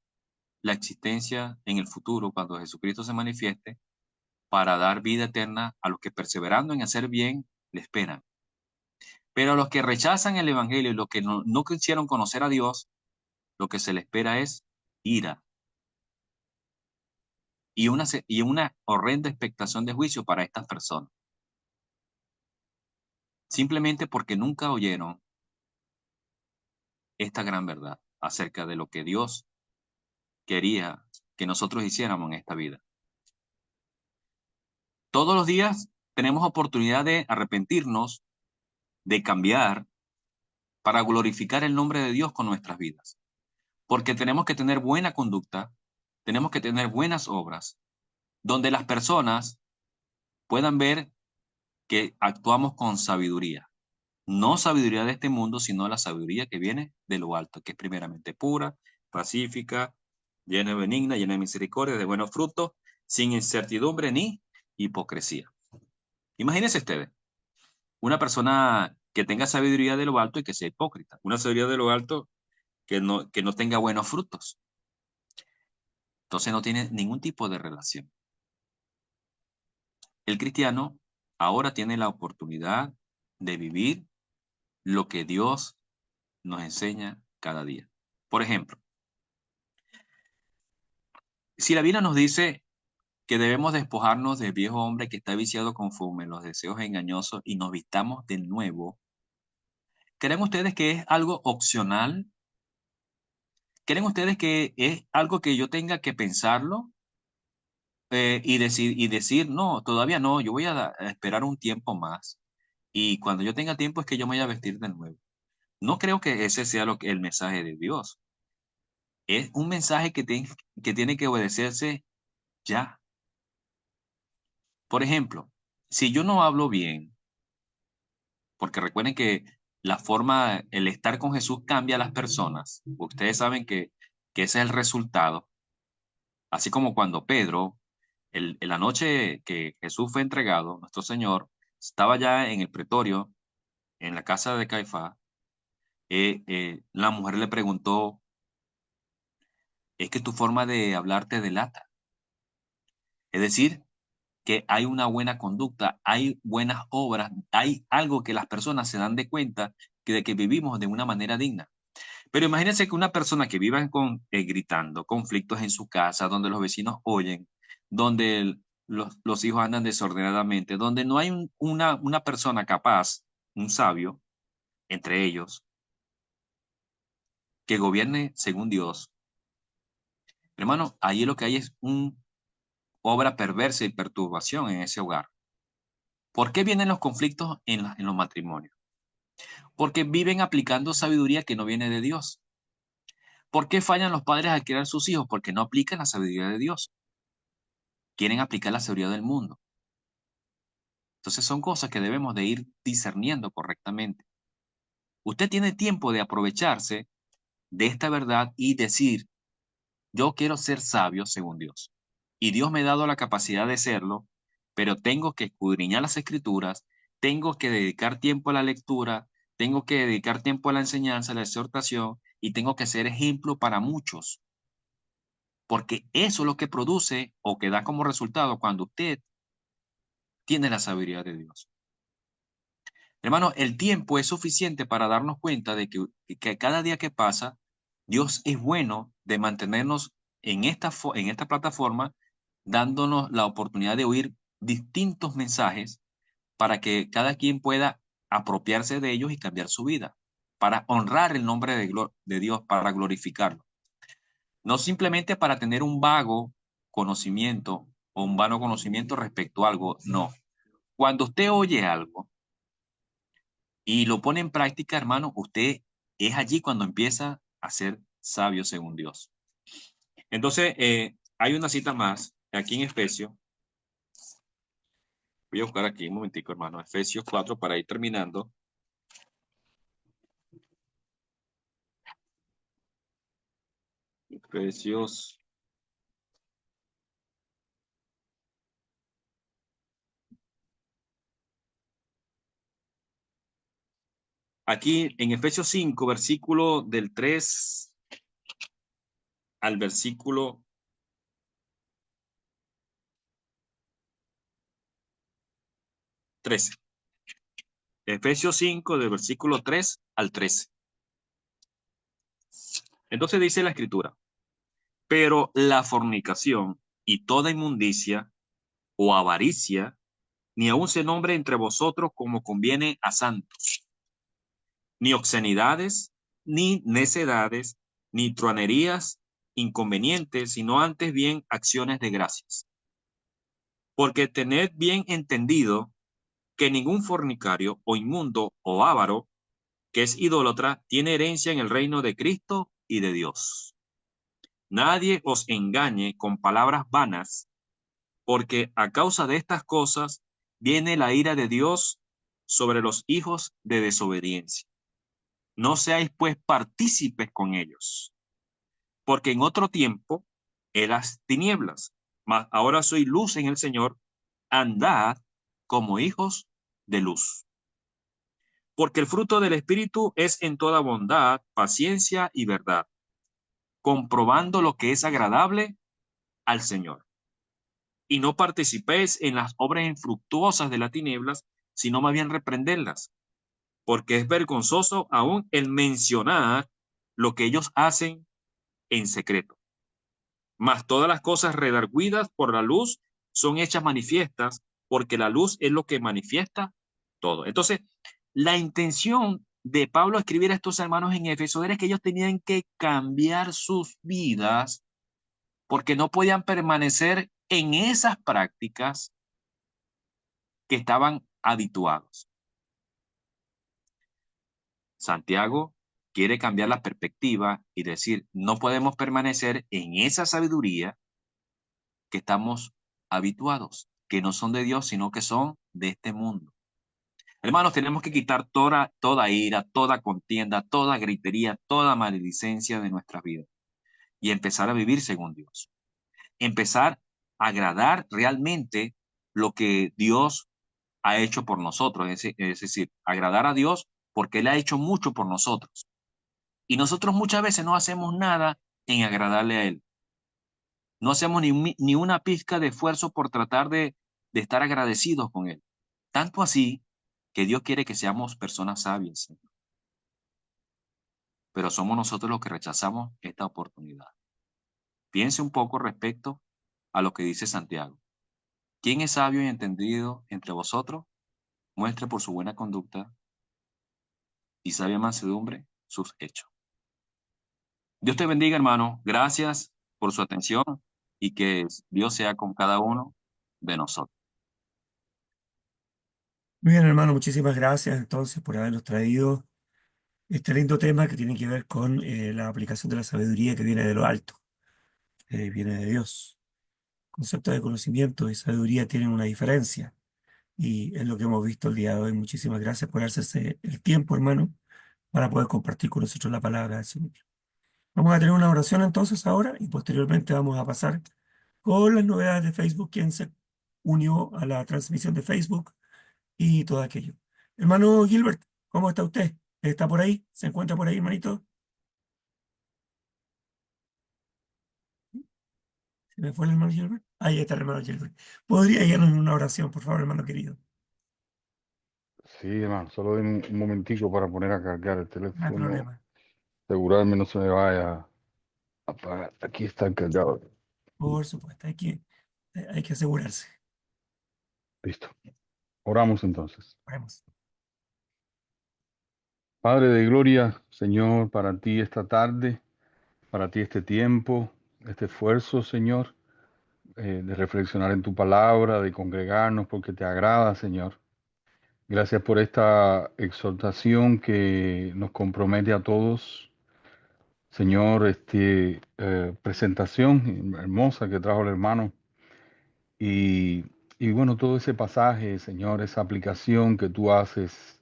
la existencia en el futuro cuando Jesucristo se manifieste, para dar vida eterna a los que perseverando en hacer bien le esperan. Pero a los que rechazan el evangelio y los que no quisieron conocer a Dios, lo que se les espera es ira. y una horrenda expectación de juicio para estas personas. Simplemente porque nunca oyeron esta gran verdad acerca de lo que Dios quería que nosotros hiciéramos en esta vida. Todos los días tenemos oportunidad de arrepentirnos, de cambiar, para glorificar el nombre de Dios con nuestras vidas. Porque tenemos que tener buena conducta, tenemos que tener buenas obras, donde las personas puedan ver que actuamos con sabiduría. No sabiduría de este mundo, sino la sabiduría que viene de lo alto, que es primeramente pura, pacífica, llena de benigna, llena de misericordia, de buenos frutos, sin incertidumbre ni hipocresía. Imagínense ustedes, una persona que tenga sabiduría de lo alto y que sea hipócrita. Una sabiduría de lo alto que no tenga buenos frutos. Entonces no tiene ningún tipo de relación. El cristiano ahora tiene la oportunidad de vivir lo que Dios nos enseña cada día. Por ejemplo, si la Biblia nos dice que debemos despojarnos del viejo hombre que está viciado conforme a los deseos engañosos y nos vistamos de nuevo, ¿creen ustedes que es algo opcional? ¿Creen ustedes que es algo que yo tenga que pensarlo y decir, no, todavía no, yo voy a esperar un tiempo más y cuando yo tenga tiempo es que yo me voy a vestir de nuevo? No creo que ese sea el mensaje de Dios. Es un mensaje que tiene que obedecerse ya. Por ejemplo, si yo no hablo bien, porque recuerden que el estar con Jesús cambia a las personas. Ustedes saben que ese es el resultado. Así como cuando Pedro, en la noche que Jesús fue entregado, nuestro Señor, estaba ya en el pretorio, en la casa de Caifás, la mujer le preguntó, es que tu forma de hablar te delata. Es decir, que hay una buena conducta, hay buenas obras, hay algo que las personas se dan de cuenta de que vivimos de una manera digna. Pero imagínense que una persona que viva gritando, conflictos en su casa, donde los vecinos oyen, donde los hijos andan desordenadamente, donde no hay una persona capaz, un sabio, entre ellos, que gobierne según Dios. Hermano, ahí lo que hay es una obra perversa y perturbación en ese hogar. ¿Por qué vienen los conflictos en los matrimonios? Porque viven aplicando sabiduría que no viene de Dios. ¿Por qué fallan los padres al criar sus hijos? Porque no aplican la sabiduría de Dios. Quieren aplicar la sabiduría del mundo. Entonces son cosas que debemos de ir discerniendo correctamente. Usted tiene tiempo de aprovecharse de esta verdad y decir, yo quiero ser sabio según Dios. Y Dios me ha dado la capacidad de serlo, pero tengo que escudriñar las escrituras, tengo que dedicar tiempo a la lectura, tengo que dedicar tiempo a la enseñanza, a la exhortación, y tengo que ser ejemplo para muchos. Porque eso es lo que produce o que da como resultado cuando usted tiene la sabiduría de Dios. Hermano, el tiempo es suficiente para darnos cuenta de que cada día que pasa, Dios es bueno de mantenernos en esta plataforma, dándonos la oportunidad de oír distintos mensajes para que cada quien pueda apropiarse de ellos y cambiar su vida, para honrar el nombre de Dios, para glorificarlo. No simplemente para tener un vago conocimiento o un vano conocimiento respecto a algo, no. Cuando usted oye algo y lo pone en práctica, hermano, usted es allí cuando empieza a ser sabio según Dios. Entonces, hay una cita más aquí en Efesios. Voy a buscar aquí un momentico, hermano. Efesios 4 para ir terminando. Efesios. Aquí en Efesios 5, versículo del 3 al versículo 13. Efesios 5, del versículo 3 al 13. Entonces dice la escritura, pero la fornicación y toda inmundicia o avaricia, ni aun se nombre entre vosotros como conviene a santos, ni obscenidades, ni necedades, ni truanerías inconvenientes, sino antes bien acciones de gracias. Porque tened bien entendido que ningún fornicario o inmundo o avaro, que es idólatra, tiene herencia en el reino de Cristo y de Dios. Nadie os engañe con palabras vanas, porque a causa de estas cosas viene la ira de Dios sobre los hijos de desobediencia. No seáis pues partícipes con ellos, porque en otro tiempo eras tinieblas, mas ahora soy luz en el Señor. Andad como hijos de luz. Porque el fruto del Espíritu es en toda bondad, paciencia y verdad, comprobando lo que es agradable al Señor. Y no participéis en las obras infructuosas de las tinieblas, sino más bien reprenderlas, porque es vergonzoso aún el mencionar lo que ellos hacen en secreto. Mas todas las cosas redargüidas por la luz son hechas manifiestas, porque la luz es lo que manifiesta todo. Entonces, la intención de Pablo escribir a estos hermanos en Éfeso era que ellos tenían que cambiar sus vidas, porque no podían permanecer en esas prácticas que estaban habituados. Santiago quiere cambiar la perspectiva y decir, no podemos permanecer en esa sabiduría que estamos habituados, que no son de Dios, sino que son de este mundo. Hermanos, tenemos que quitar toda ira, toda contienda, toda gritería, toda maledicencia de nuestras vidas y empezar a vivir según Dios. Empezar a agradar realmente lo que Dios ha hecho por nosotros, es decir, agradar a Dios porque Él ha hecho mucho por nosotros. Y nosotros muchas veces no hacemos nada en agradarle a Él. No hacemos ni una pizca de esfuerzo por tratar de estar agradecidos con Él. Tanto así que Dios quiere que seamos personas sabias, pero somos nosotros los que rechazamos esta oportunidad. Piense un poco respecto a lo que dice Santiago. ¿Quién es sabio y entendido entre vosotros? Muestre por su buena conducta y sabia mansedumbre sus hechos. Dios te bendiga, hermano. Gracias por su atención y que Dios sea con cada uno de nosotros.
Muy bien, hermano, muchísimas gracias entonces por habernos traído este lindo tema que tiene que ver con la aplicación de la sabiduría que viene de lo alto, viene de Dios. Conceptos de conocimiento y sabiduría tienen una diferencia y es lo que hemos visto el día de hoy. Muchísimas gracias por darse el tiempo, hermano, para poder compartir con nosotros la palabra del Señor. Vamos a tener una oración entonces ahora y posteriormente vamos a pasar con las novedades de Facebook, quien se unió a la transmisión de Facebook y todo aquello. Hermano Gilbert, ¿cómo está usted? ¿Está por ahí? ¿Se encuentra por ahí, hermanito? ¿Se me fue el hermano Gilbert? Ahí está el hermano Gilbert. ¿Podría guiarnos en una oración, por favor, hermano querido?
Sí, hermano, solo den un momentico para poner a cargar el
No hay
teléfono,
problema.
asegurarme no se me vaya a apagar. Aquí está el cargador.
Por supuesto, hay que asegurarse.
Listo. Oramos entonces.
Oremos.
Padre de gloria, Señor, para ti esta tarde, para ti este tiempo, este esfuerzo, Señor, de reflexionar en tu palabra, de congregarnos porque te agrada, Señor. Gracias por esta exhortación que nos compromete a todos. Señor, presentación hermosa que trajo el hermano. Y, y bueno, todo ese pasaje, Señor, esa aplicación que tú haces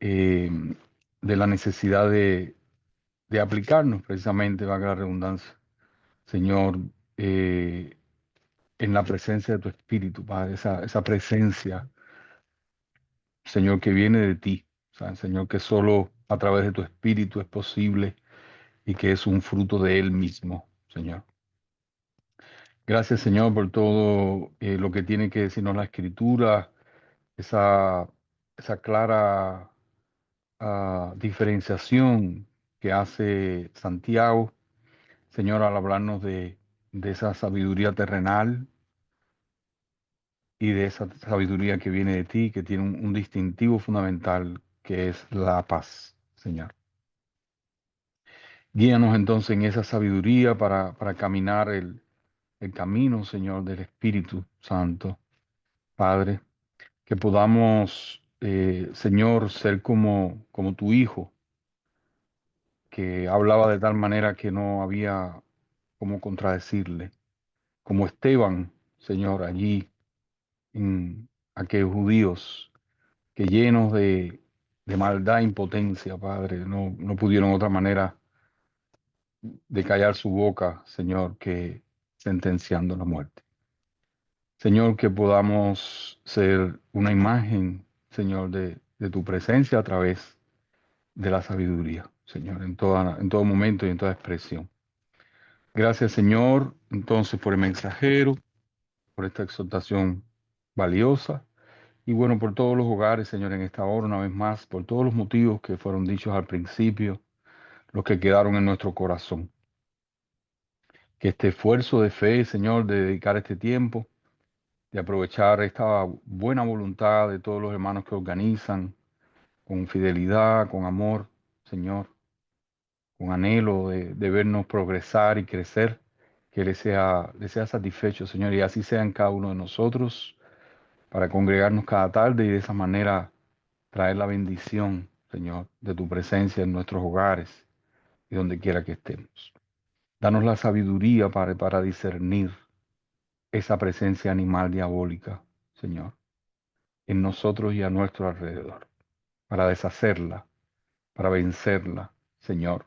eh, de la necesidad de aplicarnos precisamente, valga la redundancia, Señor, eh, en la presencia de tu Espíritu, Padre, esa presencia, Señor, que viene de ti, o sea, Señor, que solo a través de tu Espíritu es posible y que es un fruto de Él mismo, Señor. Gracias, Señor, por todo lo que tiene que decirnos la Escritura, esa, esa clara diferenciación que hace Santiago, Señor, al hablarnos de esa sabiduría terrenal y de esa sabiduría que viene de ti, que tiene un distintivo fundamental, que es la paz, Señor. Guíanos entonces en esa sabiduría para caminar el camino, Señor, del Espíritu Santo, Padre, que podamos, Señor, ser como tu Hijo, que hablaba de tal manera que no había cómo contradecirle, como Esteban, Señor, allí en aquellos judíos que llenos de maldad e impotencia, Padre, no pudieron otra manera de callar su boca, Señor, que sentenciando la muerte. Señor, que podamos ser una imagen, Señor, de tu presencia a través de la sabiduría, Señor, en todo momento y en toda expresión. Gracias, Señor, entonces por el mensajero, por esta exhortación valiosa y bueno, por todos los hogares, Señor, en esta hora, una vez más, por todos los motivos que fueron dichos al principio, los que quedaron en nuestro corazón. Que este esfuerzo de fe, Señor, de dedicar este tiempo, de aprovechar esta buena voluntad de todos los hermanos que organizan, con fidelidad, con amor, Señor, con anhelo de vernos progresar y crecer, que le sea satisfecho, Señor, y así sea en cada uno de nosotros, para congregarnos cada tarde y de esa manera traer la bendición, Señor, de tu presencia en nuestros hogares y donde quiera que estemos. Danos la sabiduría, Padre, para discernir esa presencia animal diabólica, Señor, en nosotros y a nuestro alrededor, para deshacerla, para vencerla, Señor,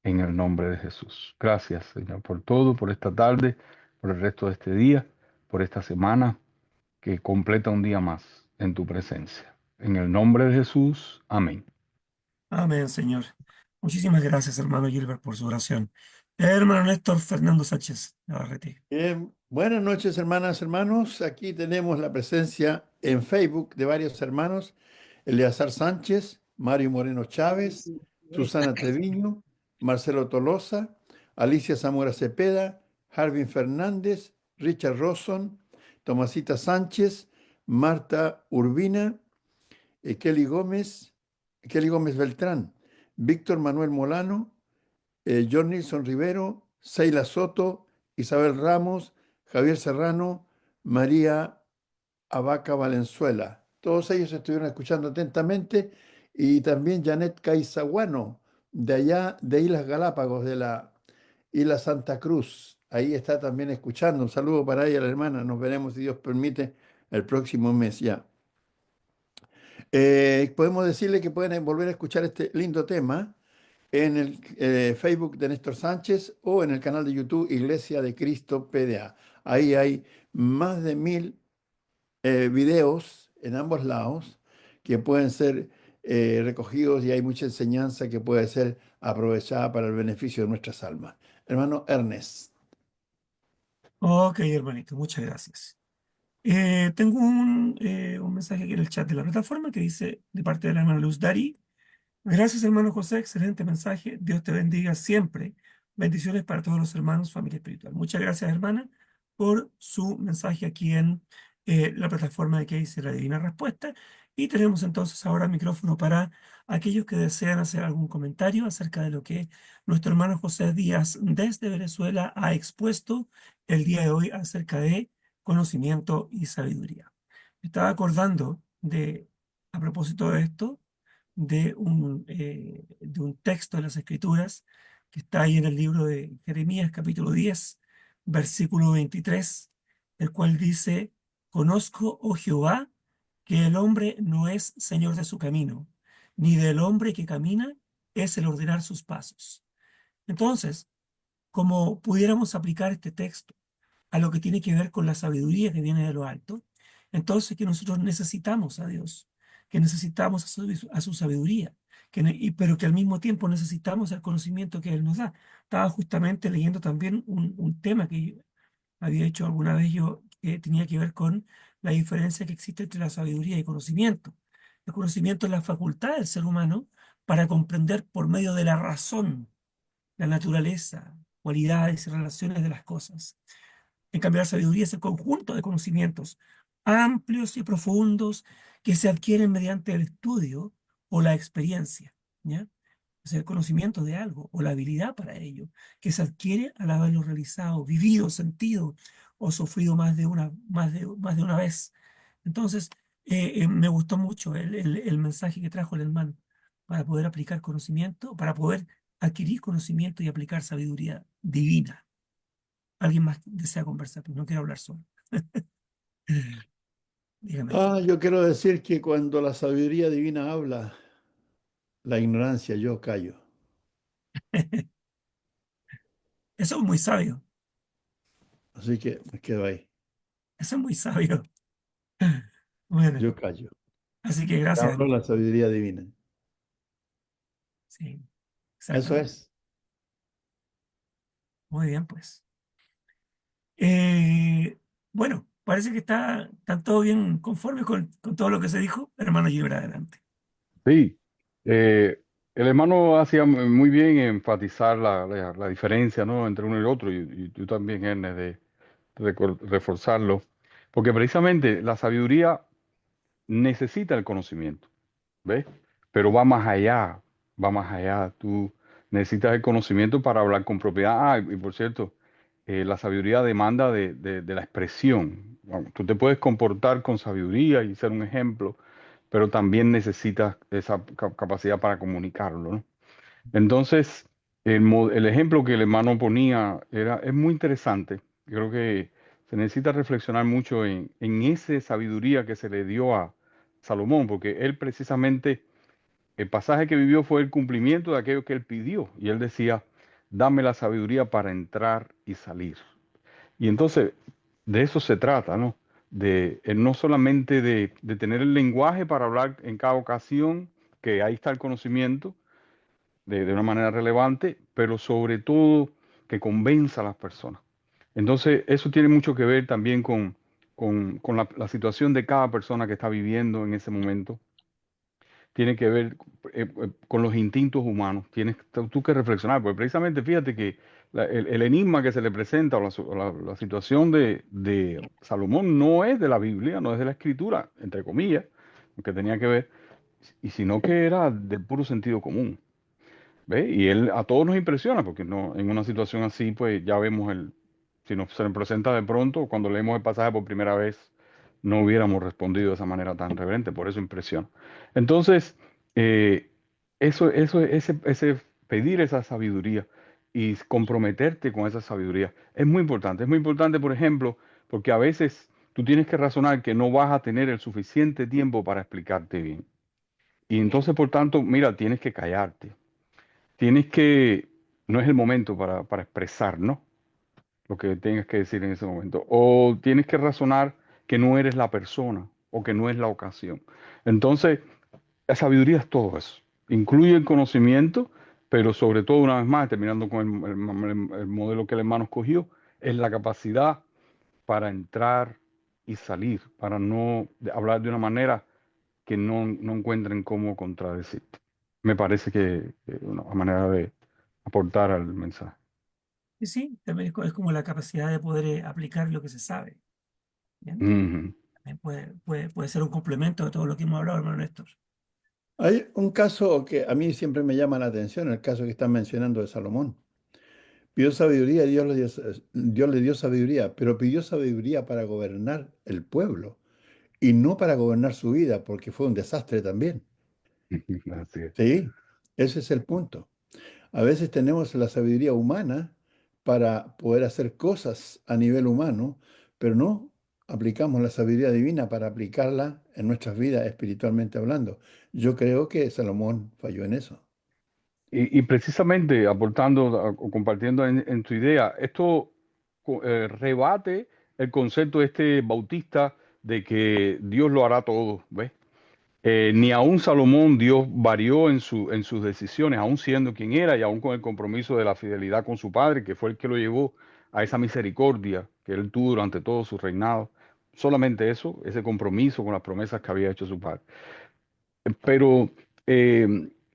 en el nombre de Jesús. Gracias, Señor, por todo, por esta tarde, por el resto de este día, por esta semana que completa un día más en tu presencia. En el nombre de Jesús, amén.
Amén, Señor. Muchísimas gracias, hermano Gilbert, por su oración. Hermano Néstor Fernando Sánchez Navarrete.
Buenas noches, hermanas, hermanos. Aquí tenemos la presencia en Facebook de varios hermanos: Eleazar Sánchez, Mario Moreno Chávez, Susana Treviño, Marcelo Tolosa, Alicia Zamora Cepeda, Harvin Fernández, Richard Rosson, Tomasita Sánchez, Marta Urbina, Kelly Gómez Beltrán, Víctor Manuel Molano, John Nilson Rivero, Seila Soto, Isabel Ramos, Javier Serrano, María Abaca Valenzuela. Todos ellos estuvieron escuchando atentamente, y también Janet Caizaguano, de allá de Islas Galápagos, de la Isla Santa Cruz. Ahí está también escuchando. Un saludo para ella, la hermana. Nos veremos, si Dios permite, el próximo mes ya. Podemos decirle que pueden volver a escuchar este lindo tema en el Facebook de Néstor Sánchez o en el canal de YouTube Iglesia de Cristo PDA. Ahí hay más de 1000 videos en ambos lados que pueden ser recogidos, y hay mucha enseñanza que puede ser aprovechada para el beneficio de nuestras almas. Hermano Ernest.
Ok, hermanito, muchas gracias. Tengo un mensaje aquí en el chat de la plataforma que dice, de parte de la hermana Luz Dari: gracias, hermano José, excelente mensaje. Dios te bendiga siempre. Bendiciones para todos los hermanos, familia espiritual. Muchas gracias, hermana, por su mensaje aquí en la plataforma de que dice La Divina Respuesta. Y tenemos entonces ahora micrófono para aquellos que desean hacer algún comentario acerca de lo que nuestro hermano José Díaz desde Venezuela ha expuesto el día de hoy acerca de conocimiento y sabiduría. Me estaba acordando a propósito de esto, de un texto de las Escrituras que está ahí en el libro de Jeremías, capítulo 10, versículo 23, el cual dice: conozco, oh Jehová, que el hombre no es señor de su camino, ni del hombre que camina es el ordenar sus pasos. Entonces, como pudiéramos aplicar este texto a lo que tiene que ver con la sabiduría que viene de lo alto, entonces que nosotros necesitamos a Dios, que necesitamos a su sabiduría, pero que al mismo tiempo necesitamos el conocimiento que Él nos da. Estaba justamente leyendo también un tema que había hecho alguna vez yo, que tenía que ver con la diferencia que existe entre la sabiduría y el conocimiento. El conocimiento es la facultad del ser humano para comprender por medio de la razón la naturaleza o cualidades y relaciones de las cosas. En cambio, la sabiduría es el conjunto de conocimientos amplios y profundos que se adquieren mediante el estudio o la experiencia, ¿ya? O sea, el conocimiento de algo o la habilidad para ello, que se adquiere al haberlo realizado, vivido, sentido o sufrido más de una vez. Entonces, me gustó mucho el mensaje que trajo el hermano para poder aplicar conocimiento, para poder adquirir conocimiento y aplicar sabiduría divina. ¿Alguien más desea conversar? Pues no quiero hablar solo. Dígame.
Yo quiero decir que cuando la sabiduría divina habla, la ignorancia yo callo.
Eso es muy sabio.
Así que me quedo ahí.
Eso es muy sabio. Bueno,
Yo callo.
así que gracias,
Hablo
hermano.
la sabiduría divina.
Sí,
Eso
exactamente.
es.
Muy bien, pues. Eh, bueno, parece que están todos bien conformes con todo lo que se dijo. Hermano, lleve adelante.
Sí, eh, el hermano hacía muy bien en enfatizar la diferencia, ¿no?, entre uno y el otro, y tú también, Ernest, de reforzarlo, porque precisamente la sabiduría necesita el conocimiento, ¿ves? Pero va más allá, va más allá. Tú necesitas el conocimiento para hablar con propiedad. Ah, y por cierto, la sabiduría demanda de la expresión. Vamos, tú te puedes comportar con sabiduría y ser un ejemplo, pero también necesitas esa capacidad para comunicarlo, ¿no? Entonces, el ejemplo que el hermano ponía es muy interesante. Creo que se necesita reflexionar mucho en esa sabiduría que se le dio a Salomón, porque él precisamente, el pasaje que vivió fue el cumplimiento de aquello que él pidió. Y él decía, dame la sabiduría para entrar y salir. Y entonces, de eso se trata, ¿no? No solamente de tener el lenguaje para hablar en cada ocasión, que ahí está el conocimiento, de una manera relevante, pero sobre todo que convenza a las personas. Entonces, eso tiene mucho que ver también con la situación de cada persona que está viviendo en ese momento. Tiene que ver con los instintos humanos. Tienes tú que reflexionar, porque precisamente fíjate que el enigma que se le presenta o la situación de Salomón no es de la Biblia, no es de la Escritura, entre comillas, aunque tenía que ver, y sino que era del puro sentido común. ¿Ve? Y él a todos nos impresiona, porque no, en una situación así, pues ya vemos si nos se nos presenta de pronto, cuando leemos el pasaje por primera vez, no hubiéramos respondido de esa manera tan reverente, por eso impresiona. Entonces, eh, ese pedir esa sabiduría y comprometerte con esa sabiduría es muy importante. Es muy importante, por ejemplo, porque a veces tú tienes que razonar que no vas a tener el suficiente tiempo para explicarte bien. Y entonces, por tanto, mira, tienes que callarte. Tienes que, no es el momento para expresar, ¿no? Lo que tengas que decir en ese momento. O tienes que razonar que no eres la persona o que no es la ocasión. Entonces, la sabiduría es todo eso. Incluye el conocimiento, pero sobre todo, una vez más, terminando con el modelo que el hermano escogió, es la capacidad para entrar y salir, para no hablar de una manera que no encuentren cómo contradecirte. Me parece que una manera de aportar al mensaje.
Y sí, también es como la capacidad de poder aplicar lo que se sabe. ¿Bien?
Ujú.
También puede ser un complemento de todo lo que hemos hablado, hermano Néstor.
Hay un caso que a mí siempre me llama la atención, el caso que están mencionando de Salomón. Pidió sabiduría, Dios le dio sabiduría, pero pidió sabiduría para gobernar el pueblo y no para gobernar su vida, porque fue un desastre también.
Así es.
Sí, ese es el punto. A veces tenemos la sabiduría humana para poder hacer cosas a nivel humano, pero no aplicamos la sabiduría divina para aplicarla en nuestras vidas espiritualmente hablando. Yo creo que Salomón falló en eso.
Y precisamente aportando o compartiendo en tu idea, esto rebate el concepto este bautista de que Dios lo hará todo, ¿ves? Ni aun Salomón Dios varió en sus decisiones, aun siendo quien era y aun con el compromiso de la fidelidad con su padre, que fue el que lo llevó a esa misericordia que él tuvo durante todo su reinado. Solamente eso, ese compromiso con las promesas que había hecho su padre. Pero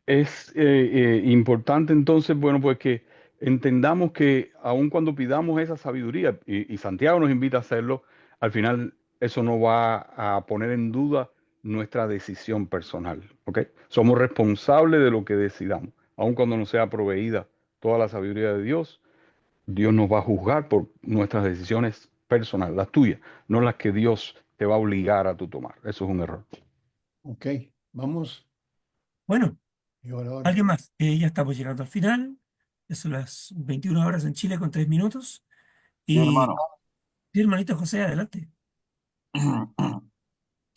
es importante entonces, bueno, pues que entendamos que aun cuando pidamos esa sabiduría, y Santiago nos invita a hacerlo, al final eso no va a poner en duda nuestra decisión personal, ¿ok? Somos responsables de lo que decidamos, aun cuando no sea proveída toda la sabiduría de Dios. Dios nos va a juzgar por nuestras decisiones personales, las tuyas, no las que Dios te va a obligar a tu tomar. Eso es un error.
Ok, vamos.
Bueno,
Y ahora.
¿alguien más? Ya estamos llegando al final. Ya son las 21 horas en Chile con 3 minutos.
Sí,
Y,
hermano.
sí, hermanito José, adelante.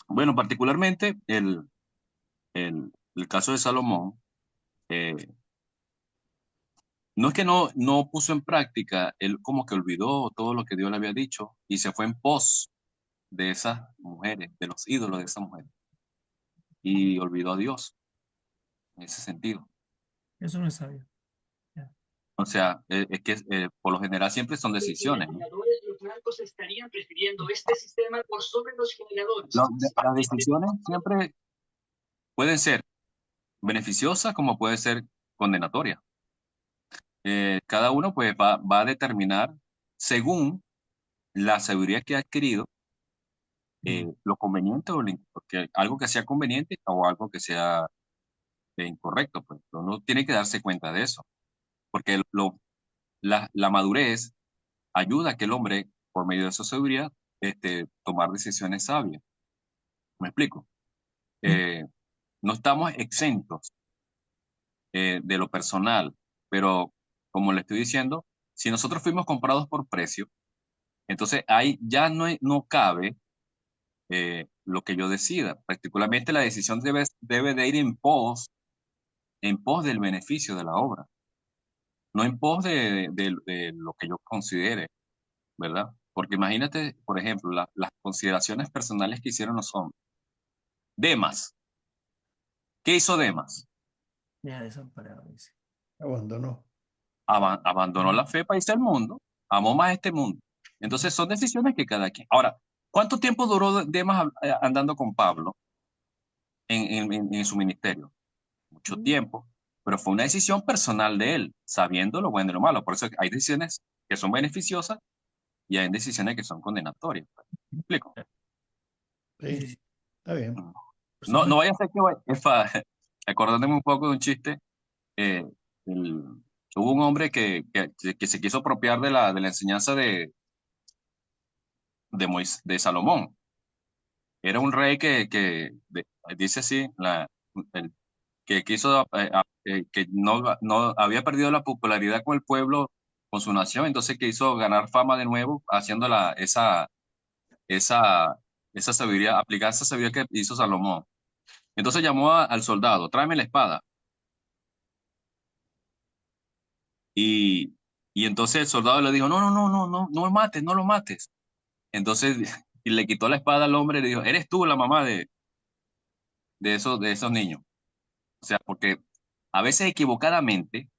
Bueno, particularmente el caso de Salomón, eh, no es que no puso en práctica, él como que olvidó todo lo que Dios le había dicho y se fue en pos de esas mujeres, de los ídolos de esas mujeres, y olvidó a Dios en ese sentido.
Eso no es sabio. Ya.
O sea, es que por lo general siempre son decisiones, ¿no?
Los blancos estarían prefiriendo este sistema por sobre los generadores.
Las decisiones siempre pueden ser beneficiosas como puede ser condenatorias. Cada uno pues va a determinar según la sabiduría que ha adquirido lo conveniente porque algo que sea conveniente o algo que sea incorrecto, pues uno tiene que darse cuenta de eso, porque la madurez ayuda a que el hombre, por medio de su sabiduría, tomar decisiones sabias. ¿Me explico?
Sí.
No estamos exentos de lo personal, pero como le estoy diciendo, si nosotros fuimos comprados por precio, entonces ahí ya no cabe lo que yo decida. Particularmente la decisión debe de ir en pos del beneficio de la obra, no en pos de lo que yo considere, ¿verdad? Porque imagínate, por ejemplo, las consideraciones personales que hicieron los hombres. Demas, ¿qué hizo Demas?
Ya desamparado, dice.
Abandonó.
Abandonó la fe para irse al mundo, amó más este mundo. Entonces son decisiones que cada quien. Ahora, ¿cuánto tiempo duró Demas andando con Pablo en su ministerio? Mucho tiempo, pero fue una decisión personal de él, sabiendo lo bueno y lo malo. Por eso hay decisiones que son beneficiosas y hay decisiones que son condenatorias. ¿Me explico?
Sí,
Sí,
está bien.
Mm.
por
No
supuesto.
vaya a ser que acordándome un poco de un chiste, eh, el- hubo un hombre que se quiso apropiar de la enseñanza de Salomón. Era un rey dice así, el- que quiso, que no había perdido la popularidad con el pueblo, con su nación, entonces quiso ganar fama de nuevo, haciendo esa, esa sabiduría, aplicar esa sabiduría que hizo Salomón. Entonces llamó al soldado, tráeme la espada. Y, y entonces el soldado le dijo, no, no, no, no, no, no lo mates, no lo mates. Entonces, y le quitó la espada al hombre y le dijo, eres tú la mamá de esos niños. O sea, porque a veces equivocadamente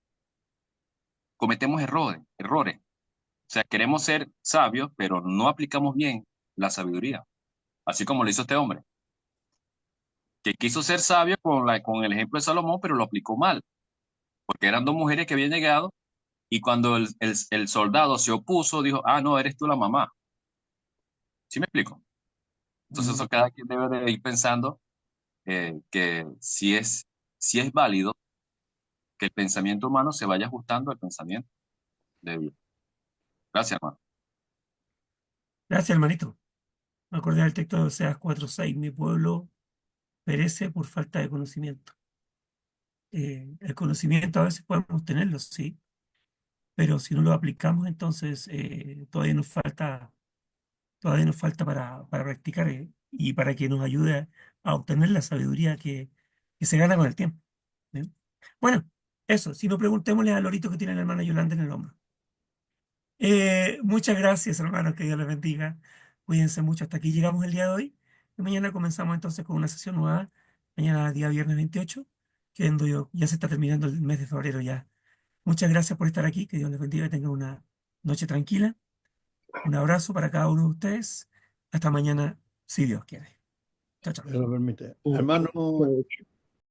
cometemos errores. O sea, queremos ser sabios, pero no aplicamos bien la sabiduría, así como lo hizo este hombre, que quiso ser sabio con el ejemplo de Salomón, pero lo aplicó mal, porque eran dos mujeres que habían llegado y cuando el soldado se opuso, dijo, ah, no, eres tú la mamá. ¿Sí me explico? Entonces, eso cada quien debe de ir pensando que si es válido que el pensamiento humano se vaya ajustando al pensamiento de Dios. Gracias, hermano.
Gracias, hermanito. Me acordé del texto de Oseas 4:6. Mi pueblo perece por falta de conocimiento. El conocimiento a veces podemos tenerlo, sí, pero si no lo aplicamos, entonces todavía nos falta para practicar y para que nos ayude a obtener la sabiduría que se gana con el tiempo. ¿Bien? Bueno, eso, si no, preguntémosle al lorito que tiene la hermana Yolanda en el hombro. Muchas gracias, hermanos, que Dios les bendiga. Cuídense mucho. Hasta aquí llegamos el día de hoy. Y mañana comenzamos entonces con una sesión nueva. Mañana, día viernes 28, ya se está terminando el mes de febrero ya. Muchas gracias por estar aquí. Que Dios les bendiga y tengan una noche tranquila. Un abrazo para cada uno de ustedes. Hasta mañana, si Dios quiere. Chao, chao.
Dios lo permite. Hermano